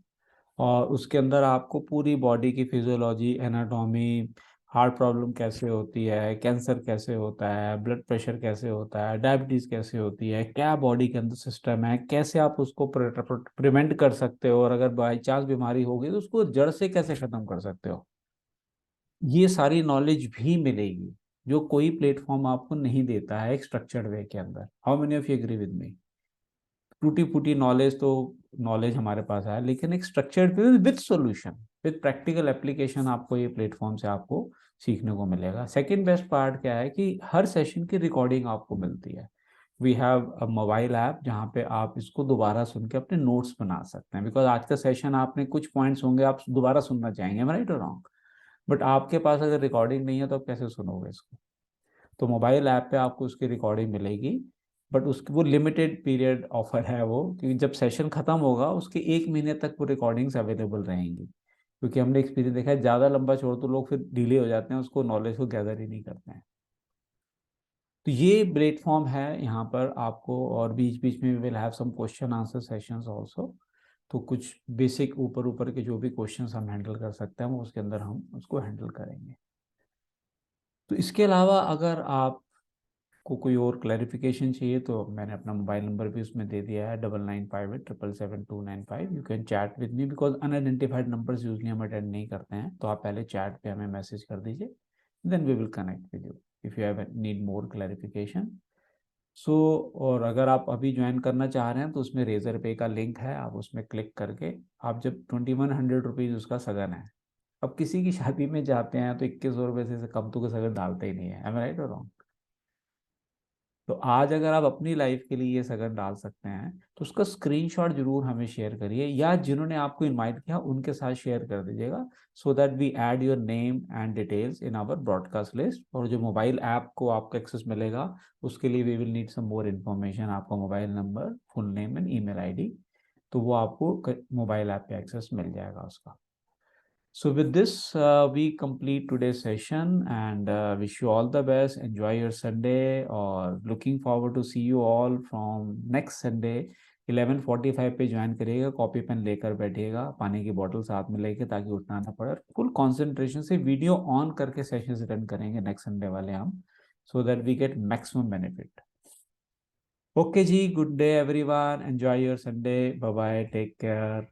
और उसके अंदर आपको पूरी बॉडी की फिजियोलॉजी, एनाटॉमी, हार्ट प्रॉब्लम कैसे होती है, कैंसर कैसे होता है, ब्लड प्रेशर कैसे होता है, डायबिटीज़ कैसे होती है, क्या बॉडी के अंदर सिस्टम है, कैसे आप उसको प्रिवेंट कर सकते हो, और अगर बाई चांस बीमारी हो गई तो उसको जड़ से कैसे ख़त्म कर सकते हो, ये सारी नॉलेज भी मिलेगी जो कोई प्लेटफॉर्म आपको नहीं देता है एक स्ट्रक्चर्ड वे के अंदर। How many of you agree with me? टूटी फूटी नॉलेज तो नॉलेज हमारे पास है, लेकिन एक structured way with solution, with practical application आपको ये प्लेटफॉर्म से आपको सीखने को मिलेगा। सेकंड बेस्ट पार्ट क्या है कि हर सेशन की रिकॉर्डिंग आपको मिलती है। We have a mobile app जहाँ पे आप इसको दोबारा सुन के अपने नोट्स बना सकते हैं, बिकॉज आज का सेशन आपने कुछ पॉइंट्स होंगे आप दोबारा सुनना चाहेंगे, राइट और रॉन्ग, बट आपके पास अगर रिकॉर्डिंग नहीं है तो आप कैसे सुनोगे इसको? तो मोबाइल ऐप पे आपको उसकी रिकॉर्डिंग मिलेगी, बट उसकी वो लिमिटेड पीरियड ऑफर है वो, क्योंकि जब सेशन खत्म होगा उसके 1 महीने तक वो रिकॉर्डिंग्स अवेलेबल रहेंगी, क्योंकि हमने एक्सपीरियंस देखा है ज़्यादा लंबा छोड़ तो लोग फिर डिले हो जाते हैं, उसको नॉलेज को गैदर ही नहीं करते हैं। तो ये प्लेटफॉर्म है यहाँ पर आपको, और बीच बीच में will have some question answer sessions also. तो कुछ बेसिक ऊपर ऊपर के जो भी क्वेश्चंस हम हैंडल कर सकते हैं वो उसके अंदर हम उसको हैंडल करेंगे। तो इसके अलावा अगर आपको कोई और क्लैरिफिकेशन चाहिए तो मैंने अपना मोबाइल नंबर भी उसमें दे दिया है, 9958777295। You can chat with me, because unidentified numbers usually हम अटेंड नहीं करते हैं, तो आप पहले चैट पे हमें मैसेज कर दीजिए, then we will connect with you if you have need more clarification. So और अगर आप अभी ज्वाइन करना चाह रहे हैं तो उसमें रेजर पे का लिंक है, आप उसमें क्लिक करके आप जब 2100 रुपीज़ उसका सगन है। अब किसी की शादी में जाते हैं तो 2100 रुपये से कम तो सगन डालते ही नहीं है, एम आई राइट और रॉन्ग? तो आज अगर आप अपनी लाइफ के लिए ये सगन डाल सकते हैं तो उसका स्क्रीनशॉट जरूर हमें शेयर करिए, या जिन्होंने आपको इनवाइट किया उनके साथ शेयर कर दीजिएगा, so that we add your name and details in our broadcast list. और जो मोबाइल ऐप को आपको एक्सेस मिलेगा उसके लिए we will need some more information, आपका mobile number, full name and email ID, तो वो आपको मोबाइल ऐप पे एक्सेस मिल जाएगा उसका। So with this, we complete today's session, and wish you all the best. Enjoy your Sunday, or looking forward to see you all from next Sunday 11:45 पे join करिएगा। Copy pen लेकर बैठिएगा, पानी की बोतल साथ में लेके, ताकि उठना ना पड़े। फुल कंसंट्रेशन से वीडियो ऑन करके सेशंस अटेंड करेंगे नेक्स्ट संडे वाले हम, so that we get maximum benefit. Okay जी, good day everyone, enjoy your Sunday, bye bye, take care.